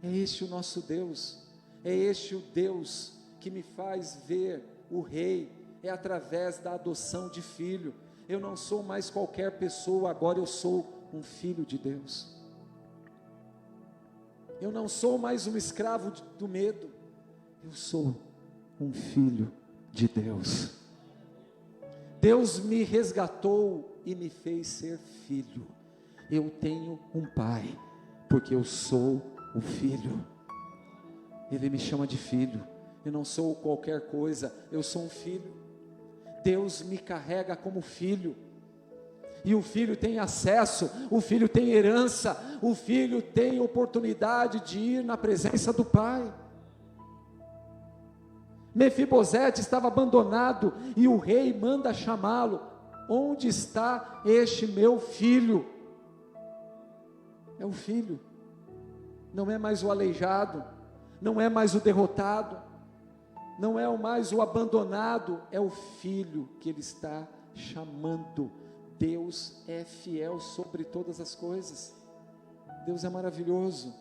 É este o nosso Deus. É este o Deus que me faz ver o Rei. É através da adoção de filho. Eu não sou mais qualquer pessoa, agora eu sou um filho de Deus. Eu não sou mais um escravo do medo. Eu sou um filho de Deus. Deus me resgatou e me fez ser filho. Eu tenho um pai, porque eu sou o filho. Ele me chama de filho. Eu não sou qualquer coisa, eu sou um filho. Deus me carrega como filho. E o filho tem acesso, o filho tem herança, o filho tem oportunidade de ir na presença do pai. Mefibosete estava abandonado e o rei manda chamá-lo. Onde está este meu filho? É o filho. Não é mais o aleijado, não é mais o derrotado, não é mais o abandonado, é o filho que ele está chamando. Deus é fiel sobre todas as coisas. Deus é maravilhoso.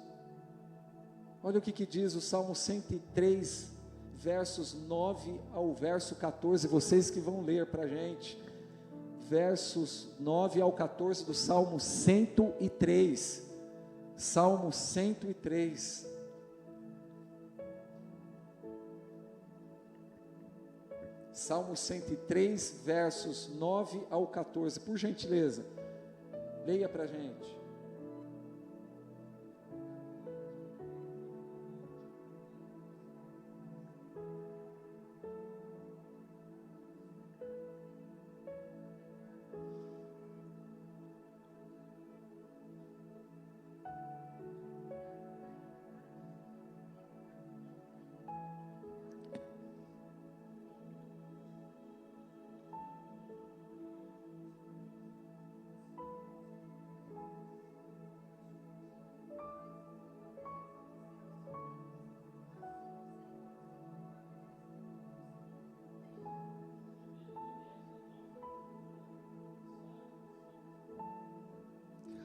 Olha o que diz o Salmo 103, versos 9 ao verso 14, vocês que vão ler para a gente, versos 9 ao 14 do Salmo 103, Salmo 103, Salmo 103, versos 9 ao 14, por gentileza, leia para a gente.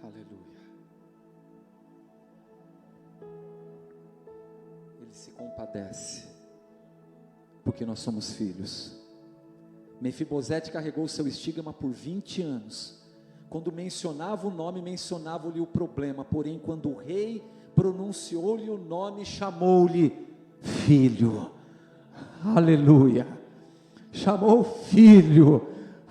Aleluia. Ele se compadece, porque nós somos filhos. Mefibosete carregou o seu estigma por 20 anos. Quando mencionava o nome, mencionava-lhe o problema. Porém, quando o rei pronunciou-lhe o nome, chamou-lhe filho. Aleluia. Chamou filho.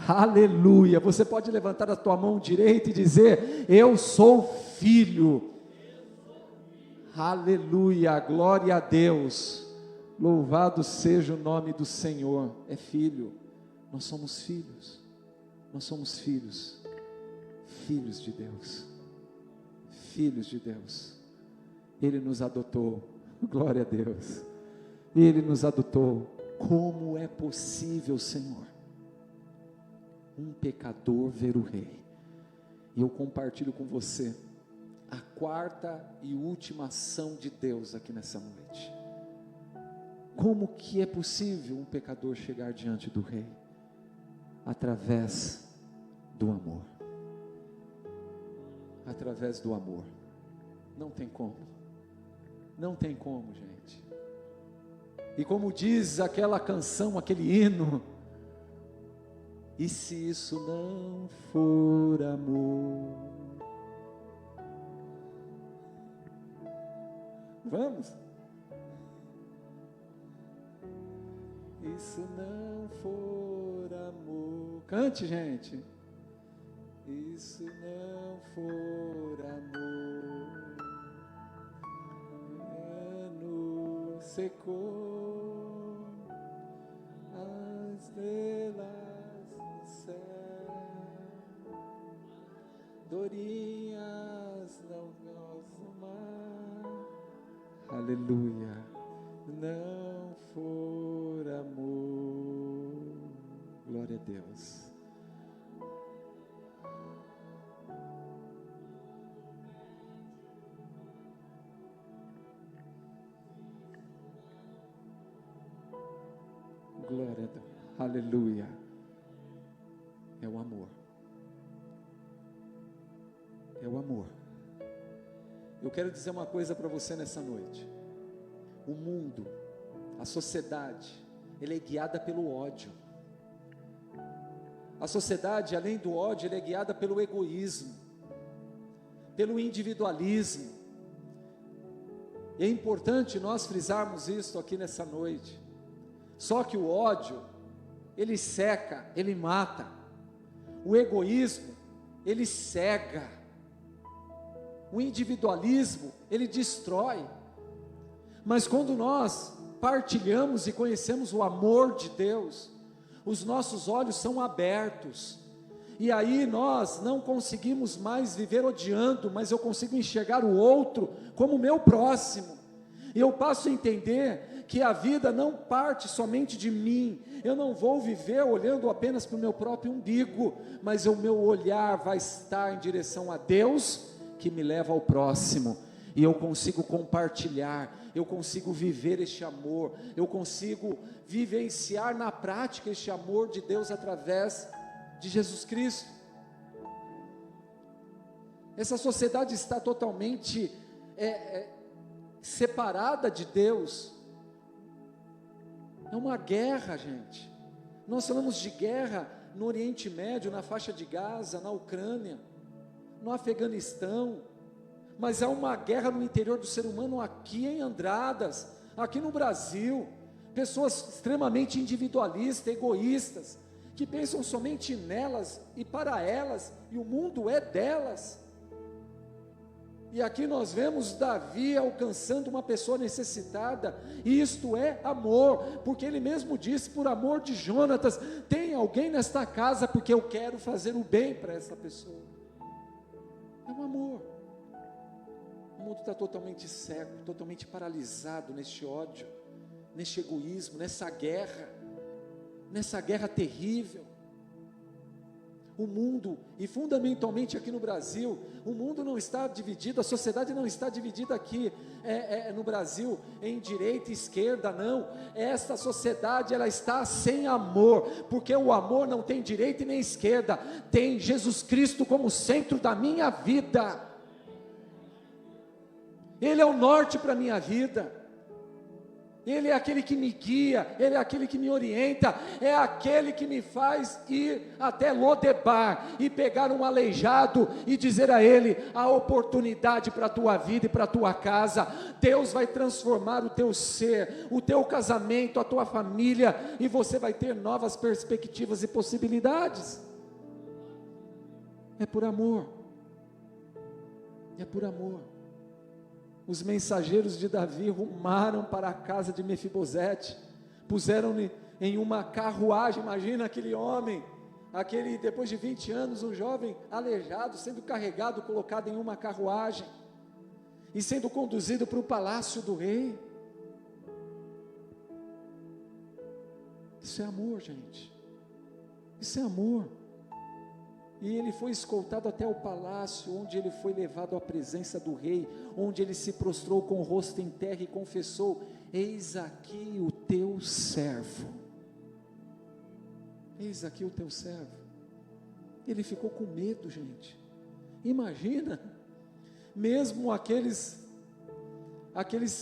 Aleluia. Você pode levantar a tua mão direita e dizer: eu sou filho. Aleluia. Glória a Deus. Louvado seja o nome do Senhor. É filho. Nós somos filhos. Nós somos filhos. Filhos de Deus. Filhos de Deus. Ele nos adotou. Glória a Deus. Ele nos adotou. Como é possível, Senhor, um pecador ver o Rei? E eu compartilho com você a quarta e última ação de Deus aqui nessa noite. Como que é possível um pecador chegar diante do Rei? Através do amor. Através do amor. Não tem como. Não tem como, gente. E como diz aquela canção, aquele hino: e se isso não for amor? Vamos? Isso não for amor. Cante, gente. Isso não for amor. Ano secou as estrelas do céu, dorinhas não nosso mar. Aleluia. Não for Deus. Glória a Deus. Aleluia. É o amor. É o amor. Eu quero dizer uma coisa para você nessa noite. O mundo, a sociedade, ela é guiada pelo ódio. A sociedade, além do ódio, ela é guiada pelo egoísmo, pelo individualismo. E é importante nós frisarmos isso aqui nessa noite. Só que o ódio, ele seca, ele mata. O egoísmo, ele cega. O individualismo, ele destrói. Mas quando nós partilhamos e conhecemos o amor de Deus, os nossos olhos são abertos, e aí nós não conseguimos mais viver odiando, mas eu consigo enxergar o outro como meu próximo, e eu passo a entender que a vida não parte somente de mim. Eu não vou viver olhando apenas para o meu próprio umbigo, mas o meu olhar vai estar em direção a Deus, que me leva ao próximo, e eu consigo compartilhar, eu consigo viver este amor, eu consigo vivenciar na prática este amor de Deus através de Jesus Cristo. Essa sociedade está totalmente separada de Deus. É uma guerra, gente. Nós falamos de guerra no Oriente Médio, na faixa de Gaza, na Ucrânia, no Afeganistão, mas há uma guerra no interior do ser humano aqui em Andradas, aqui no Brasil. Pessoas extremamente individualistas, egoístas, que pensam somente nelas e para elas, e o mundo é delas. E aqui nós vemos Davi alcançando uma pessoa necessitada, e isto é amor, porque ele mesmo disse, por amor de Jonatas, tem alguém nesta casa, porque eu quero fazer o bem para essa pessoa. É um amor. O mundo está totalmente cego, totalmente paralisado neste ódio, neste egoísmo, nessa guerra terrível. O mundo, e fundamentalmente aqui no Brasil, o mundo não está dividido, a sociedade não está dividida aqui, no Brasil, em direita e esquerda, não. Esta sociedade, ela está sem amor, porque o amor não tem direita e nem esquerda, tem Jesus Cristo como centro da minha vida. Ele é o norte para a minha vida. Ele é aquele que me guia, Ele é aquele que me orienta, é aquele que me faz ir até Lodebar e pegar um aleijado e dizer a ele, a oportunidade para a tua vida e para a tua casa. Deus vai transformar o teu ser, o teu casamento, a tua família, e você vai ter novas perspectivas e possibilidades. É por amor, é por amor. Os mensageiros de Davi rumaram para a casa de Mefibosete, puseram-lhe em uma carruagem. Imagina aquele homem, depois de 20 anos, um jovem aleijado, sendo carregado, colocado em uma carruagem, e sendo conduzido para o palácio do rei. Isso é amor, gente, isso é amor. E ele foi escoltado até o palácio, onde ele foi levado à presença do rei, onde ele se prostrou com o rosto em terra e confessou: eis aqui o teu servo, eis aqui o teu servo. Ele ficou com medo, gente. Imagina, mesmo aqueles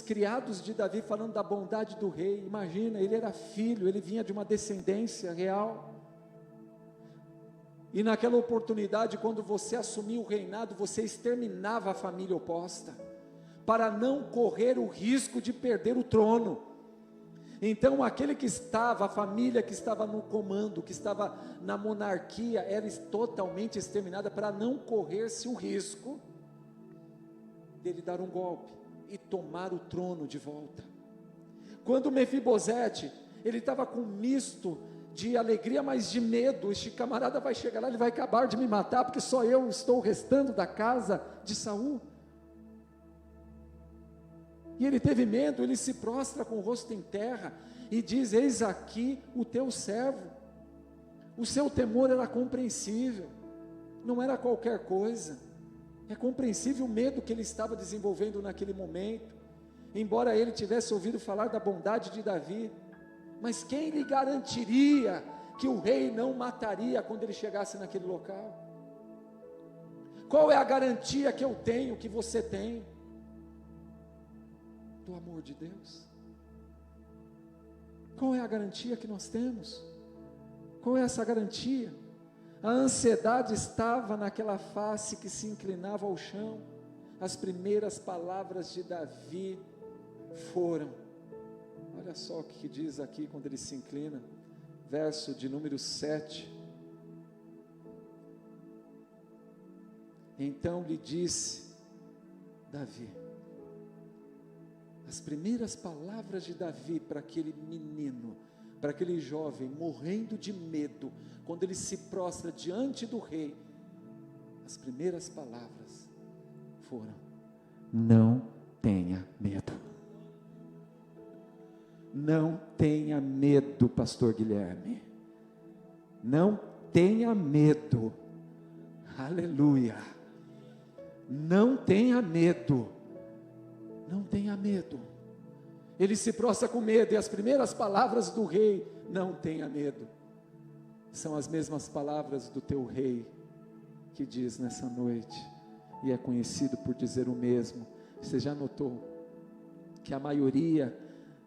criados de Davi falando da bondade do rei. Imagina, ele era filho, ele vinha de uma descendência real. E naquela oportunidade, quando você assumia o reinado, você exterminava a família oposta, para não correr o risco de perder o trono. Então a família que estava no comando, que estava na monarquia, era totalmente exterminada, para não correr-se o risco dele dar um golpe e tomar o trono de volta. Quando Mefibosete, ele estava com um misto de alegria, mas de medo. Este camarada vai chegar lá, ele vai acabar de me matar, porque só eu estou restando da casa de Saul. E ele teve medo, ele se prostra com o rosto em terra, e diz: eis aqui o teu servo. O seu temor era compreensível, não era qualquer coisa. É compreensível o medo que ele estava desenvolvendo naquele momento, embora ele tivesse ouvido falar da bondade de Davi. Mas quem lhe garantiria que o rei não mataria quando ele chegasse naquele local? Qual é a garantia que eu tenho, que você tem? Do amor de Deus. Qual é a garantia que nós temos? Qual é essa garantia? A ansiedade estava naquela face que se inclinava ao chão. As primeiras palavras de Davi foram, olha só o que diz aqui quando ele se inclina, verso de número 7. Então lhe disse Davi, as primeiras palavras de Davi para aquele menino, para aquele jovem morrendo de medo, quando ele se prostra diante do rei, as primeiras palavras foram: não tenha medo. Não tenha medo, pastor Guilherme, não tenha medo, aleluia, não tenha medo, não tenha medo. Ele se prostra com medo, e as primeiras palavras do rei, não tenha medo, são as mesmas palavras do teu rei, que diz nessa noite, e é conhecido por dizer o mesmo. Você já notou que a maioria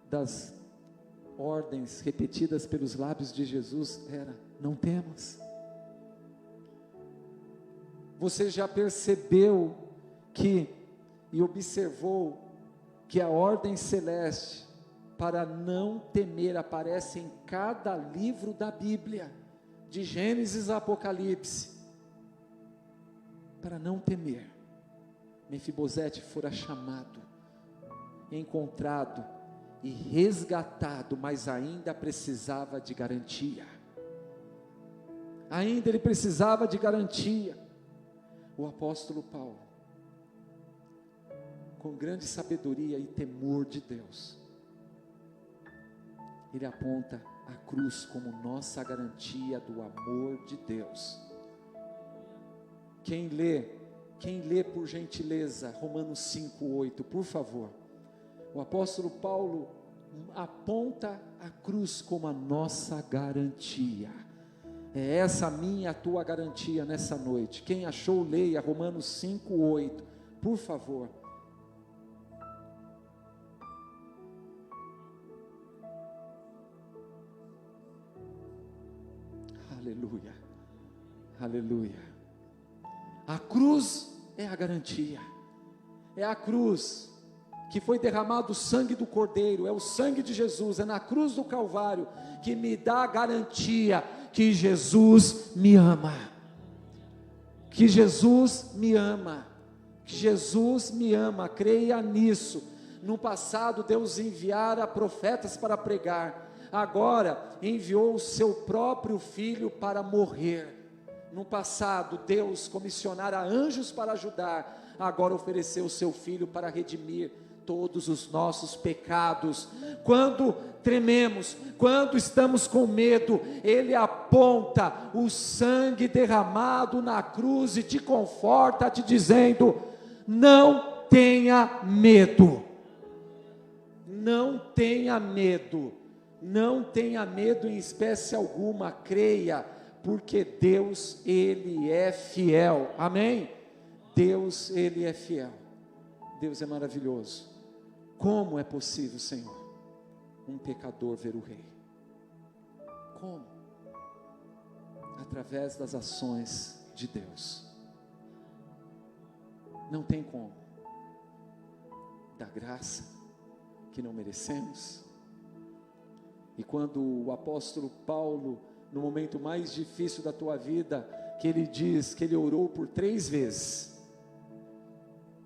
das ordens repetidas pelos lábios de Jesus era: não temas. Você já percebeu que, e observou, que a ordem celeste para não temer aparece em cada livro da Bíblia, de Gênesis a Apocalipse, para não temer. Mefibosete fora chamado, encontrado e resgatado, mas ainda precisava de garantia. Ainda ele precisava de garantia. O apóstolo Paulo, com grande sabedoria e temor de Deus, ele aponta a cruz como nossa garantia do amor de Deus. Quem lê por gentileza Romanos 5:8, por favor. O apóstolo Paulo aponta a cruz como a nossa garantia. É essa a minha e a tua garantia nessa noite. Quem achou, leia Romanos 5:8, por favor. Aleluia, aleluia. A cruz é a garantia, é a cruz que foi derramado o sangue do Cordeiro, é o sangue de Jesus, é na cruz do Calvário que me dá a garantia que Jesus me ama, que Jesus me ama, que Jesus me ama. Creia nisso. No passado Deus enviara profetas para pregar, agora enviou o seu próprio Filho para morrer. No passado Deus comissionara anjos para ajudar, agora ofereceu o seu Filho para redimir todos os nossos pecados. Quando trememos, quando estamos com medo, Ele aponta o sangue derramado na cruz e te conforta, te dizendo: não tenha medo, não tenha medo, não tenha medo em espécie alguma, creia, porque Deus, Ele é fiel, amém? Deus, Ele é fiel, Deus é maravilhoso. Como é possível, Senhor, um pecador ver o Rei? Como? Através das ações de Deus. Não tem como. Da graça que não merecemos. E quando o apóstolo Paulo, no momento mais difícil da tua vida, que ele diz que ele orou por 3 vezes,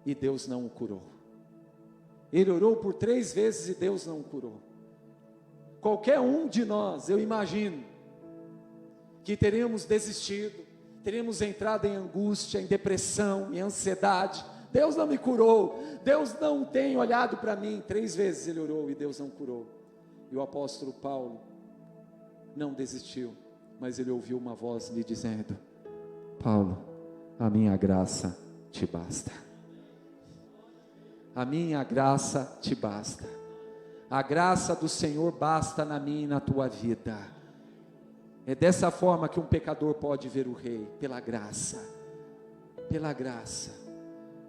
e Deus não o curou. Ele orou por 3 vezes e Deus não o curou. Qualquer um de nós, eu imagino, que teríamos desistido, teríamos entrado em angústia, em depressão, em ansiedade. Deus não me curou, Deus não tem olhado para mim. 3 vezes ele orou e Deus não curou. E o apóstolo Paulo não desistiu. mas ele ouviu uma voz lhe dizendo: Paulo, a minha graça te basta. A minha graça te basta. A graça do Senhor basta na minha e na tua vida. É dessa forma que um pecador pode ver o Rei, pela graça. Pela graça.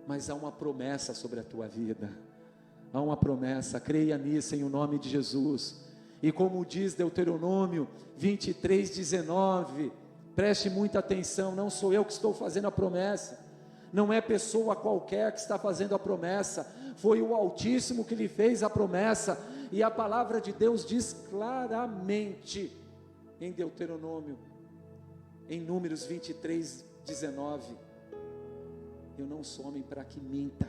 Mas há uma promessa sobre a tua vida. Há uma promessa, creia nisso em o nome de Jesus. E como diz Deuteronômio 23:19, preste muita atenção, não sou eu que estou fazendo a promessa, não é pessoa qualquer que está fazendo a promessa, foi o Altíssimo que lhe fez a promessa, e a palavra de Deus diz claramente, em Deuteronômio, em Números 23:19, eu não sou homem para que minta,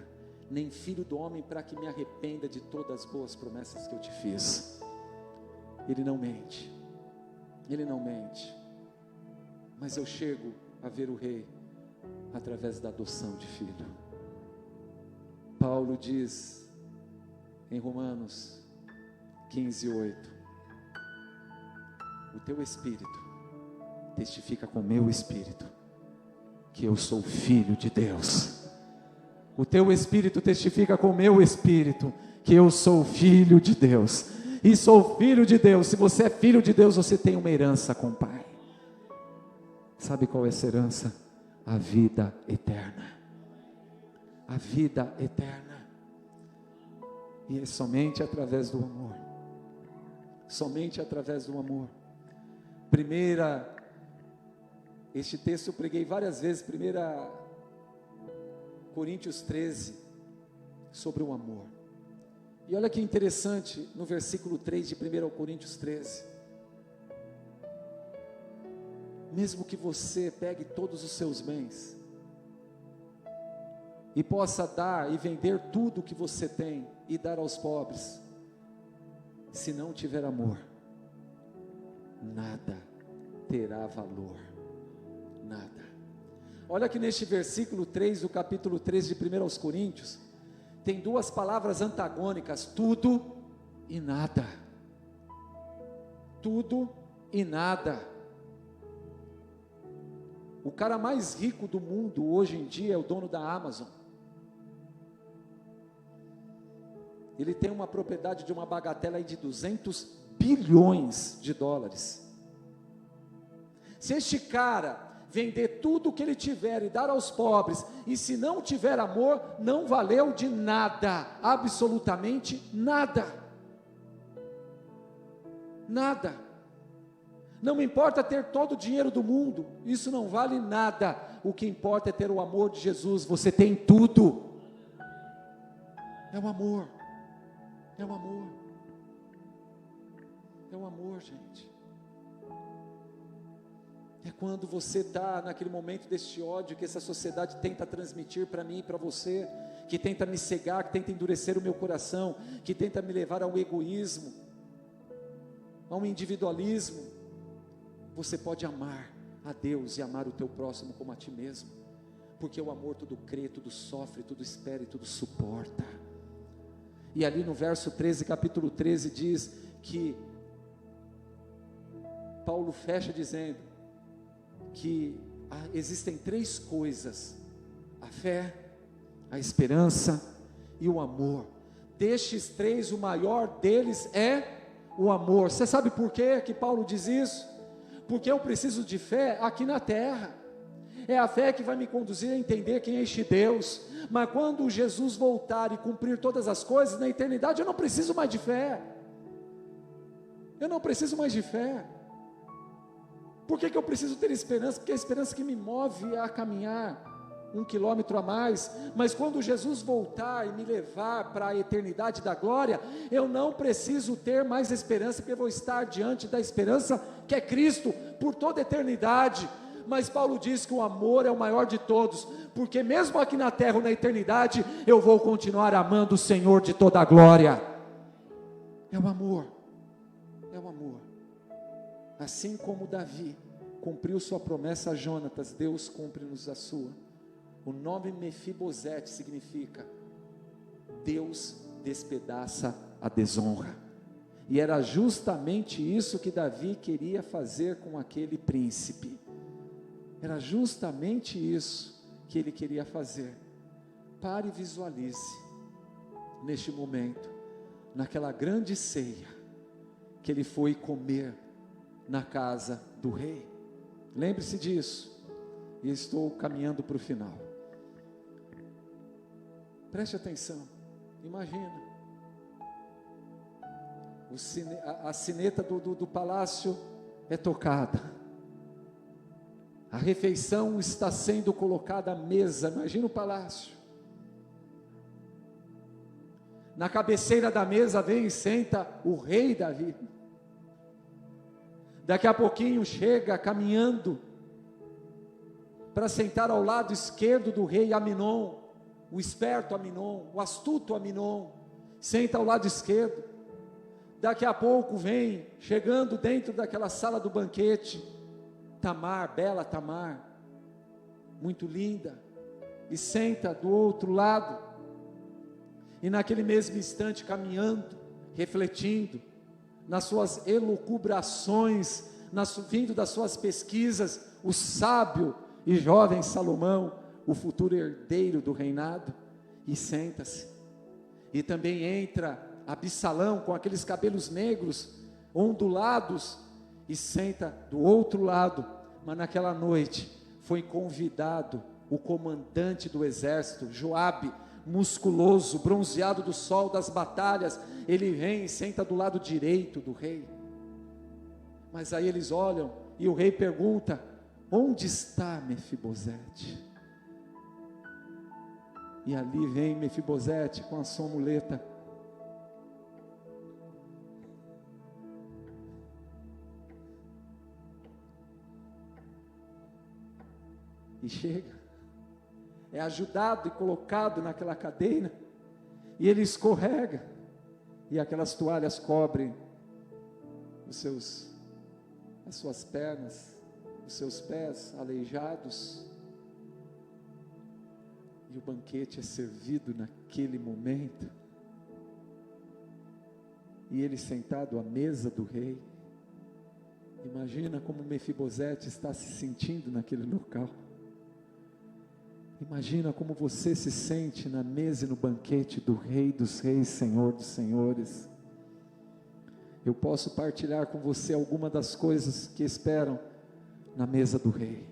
nem filho do homem para que me arrependa de todas as boas promessas que eu te fiz. Ele não mente, ele não mente, mas eu chego a ver o Rei através da adoção de filho. Paulo diz em Romanos 15:8, o teu Espírito testifica com o meu Espírito que eu sou filho de Deus. O teu Espírito testifica com o meu Espírito que eu sou filho de Deus. E sou filho de Deus. Se você é filho de Deus, você tem uma herança com o Pai. Sabe qual é essa herança? A vida eterna. A vida eterna. E é somente através do amor. Somente através do amor. Este texto eu preguei várias vezes, 1 Coríntios 13, sobre o amor. E olha que interessante, no versículo 3 de 1 Coríntios 13. Mesmo que você pegue todos os seus bens, e possa dar e vender tudo que você tem, e dar aos pobres, se não tiver amor, nada terá valor, nada. Olha que neste versículo 3 do capítulo 13 de 1 Coríntios, tem duas palavras antagônicas, tudo e nada. Tudo e nada. O cara mais rico do mundo hoje em dia é o dono da Amazon. Ele tem uma propriedade de uma bagatela aí de 200 bilhões de dólares. Se este cara vender tudo o que ele tiver e dar aos pobres, e se não tiver amor, não valeu de nada, absolutamente nada. Nada. Não importa ter todo o dinheiro do mundo, isso não vale nada. O que importa é ter o amor de Jesus. Você tem tudo. É o amor. É o amor. É o amor, gente. É quando você está naquele momento deste ódio que essa sociedade tenta transmitir para mim e para você, que tenta me cegar, que tenta endurecer o meu coração, que tenta me levar ao egoísmo, ao individualismo. Você pode amar a Deus e amar o teu próximo como a ti mesmo, porque o amor tudo crê, tudo sofre, tudo espera e tudo suporta. E ali no verso 13, capítulo 13, diz que Paulo fecha dizendo que existem três coisas: a fé, a esperança e o amor. Destes três, o maior deles é o amor. Você sabe por quê que Paulo diz isso? Porque eu preciso de fé aqui na terra. É a fé que vai me conduzir a entender quem é este Deus. Mas quando Jesus voltar e cumprir todas as coisas na eternidade, eu não preciso mais de fé. Eu não preciso mais de fé. Por que eu preciso ter esperança? Porque é a esperança que me move a caminhar 1 quilômetro a mais. Mas quando Jesus voltar e me levar para a eternidade da glória, eu não preciso ter mais esperança, porque eu vou estar diante da esperança que é Cristo por toda a eternidade. Mas Paulo diz que o amor é o maior de todos, porque mesmo aqui na terra ou na eternidade, eu vou continuar amando o Senhor de toda a glória. É o amor. É o amor. Assim como Davi cumpriu sua promessa a Jonatas, Deus cumpre-nos a sua. O nome Mefibosete significa Deus despedaça a desonra. E era justamente isso que Davi queria fazer com aquele príncipe. Era justamente isso que ele queria fazer. Pare e visualize, neste momento, naquela grande ceia, que ele foi comer na casa do rei. Lembre-se disso. E estou caminhando para o final. Preste atenção. Imagina. A sineta do palácio é tocada. A refeição está sendo colocada à mesa. Imagina o palácio. Na cabeceira da mesa vem e senta o rei Davi. Daqui a pouquinho chega caminhando para sentar ao lado esquerdo do rei Aminon, o esperto Aminon, o astuto Aminon, senta ao lado esquerdo. Daqui a pouco vem, chegando dentro daquela sala do banquete, Tamar, bela Tamar, muito linda, e senta do outro lado, e naquele mesmo instante caminhando, refletindo, nas suas elucubrações, vindo das suas pesquisas, o sábio e jovem Salomão, o futuro herdeiro do reinado, e senta-se. E também entra Absalão com aqueles cabelos negros, ondulados, e senta do outro lado. Mas naquela noite foi convidado o comandante do exército, Joabe, musculoso, bronzeado do sol das batalhas. Ele vem e senta do lado direito do rei. Mas aí eles olham e o rei pergunta: onde está Mefibosete? E ali vem Mefibosete com a sua muleta. E chega, é ajudado e colocado naquela cadeira, e ele escorrega, e aquelas toalhas cobrem as suas pernas, os seus pés aleijados, e o banquete é servido naquele momento, e ele sentado à mesa do rei. Imagina como Mefibosete está se sentindo naquele local. Imagina como você se sente na mesa e no banquete do Rei dos Reis, Senhor dos Senhores. Eu posso partilhar com você alguma das coisas que esperam na mesa do Rei.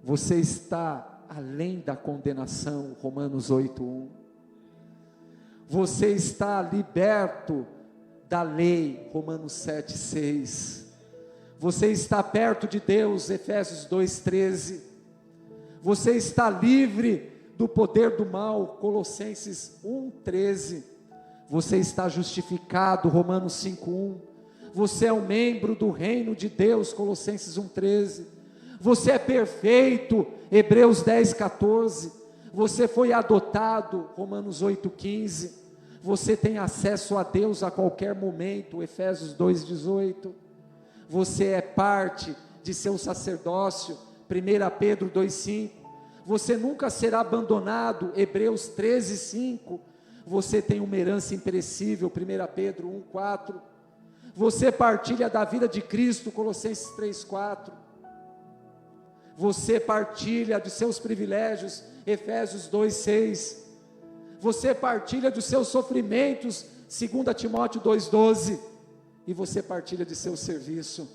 Você está além da condenação, Romanos 8:1. Você está liberto da lei, Romanos 7:6. Você está perto de Deus, Efésios 2:13. Você está livre do poder do mal, Colossenses 1:13. Você está justificado, Romanos 5:1. Você é um membro do reino de Deus, Colossenses 1:13. Você é perfeito, Hebreus 10:14. Você foi adotado, Romanos 8:15. Você tem acesso a Deus a qualquer momento, Efésios 2:18. Você é parte de seu sacerdócio, 1 Pedro 2:5. Você nunca será abandonado, Hebreus 13:5. Você tem uma herança imperecível, 1 Pedro 1:4. Você partilha da vida de Cristo, Colossenses 3:4. Você partilha dos seus privilégios, Efésios 2:6. Você partilha dos seus sofrimentos, 2 Timóteo 2:12. E você partilha de seu serviço.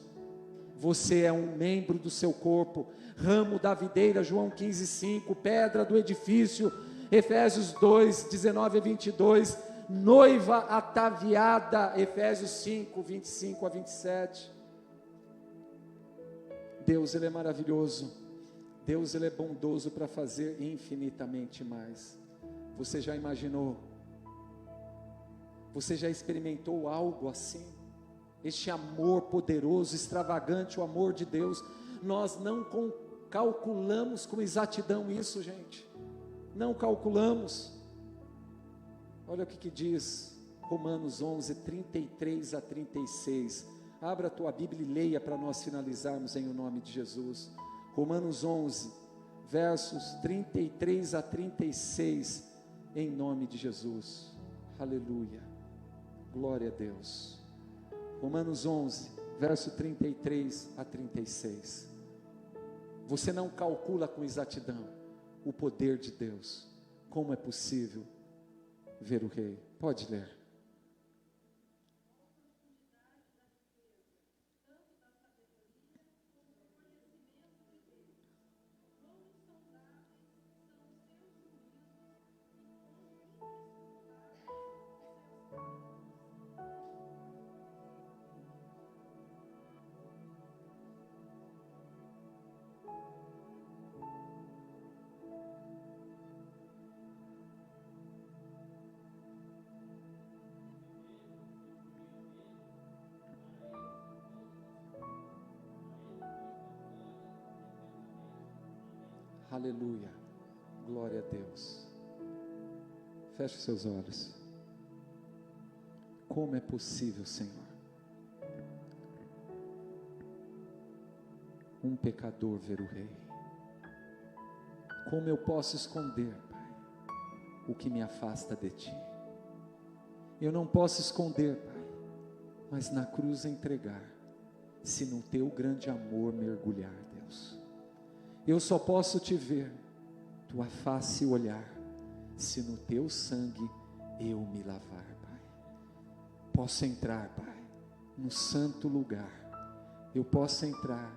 Você é um membro do seu corpo, ramo da videira, João 15:5, pedra do edifício, Efésios 2:19-22, noiva ataviada, Efésios 5:25-27. Deus, Ele é maravilhoso. Deus, Ele é bondoso para fazer infinitamente mais. Você já imaginou? Você já experimentou algo assim? Este amor poderoso, extravagante, o amor de Deus. Nós não calculamos com exatidão isso, gente. Não calculamos. Olha o que diz Romanos 11:33-36. Abra a tua Bíblia e leia para nós finalizarmos em o nome de Jesus. Romanos 11, versos 33-36, em nome de Jesus. Aleluia. Glória a Deus. Romanos 11, verso 33 a 36. Você não calcula com exatidão o poder de Deus. Como é possível ver o Rei? Pode ler. Aleluia, glória a Deus. Feche seus olhos. Como é possível, Senhor, um pecador ver o Rei? Como eu posso esconder, Pai, o que me afasta de Ti? Eu não posso esconder, Pai, mas na cruz entregar, se no Teu grande amor mergulhar, Deus. Eu só posso Te ver, Tua face olhar, se no Teu sangue eu me lavar, Pai. Posso entrar, Pai, no santo lugar. Eu posso entrar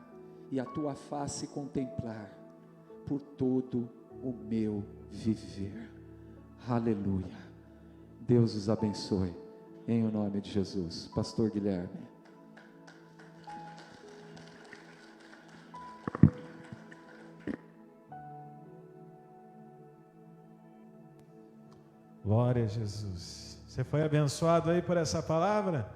e a Tua face contemplar por todo o meu viver. Aleluia. Deus os abençoe, em o nome de Jesus. Pastor Guilherme. Glória a Jesus. Você foi abençoado aí por essa palavra?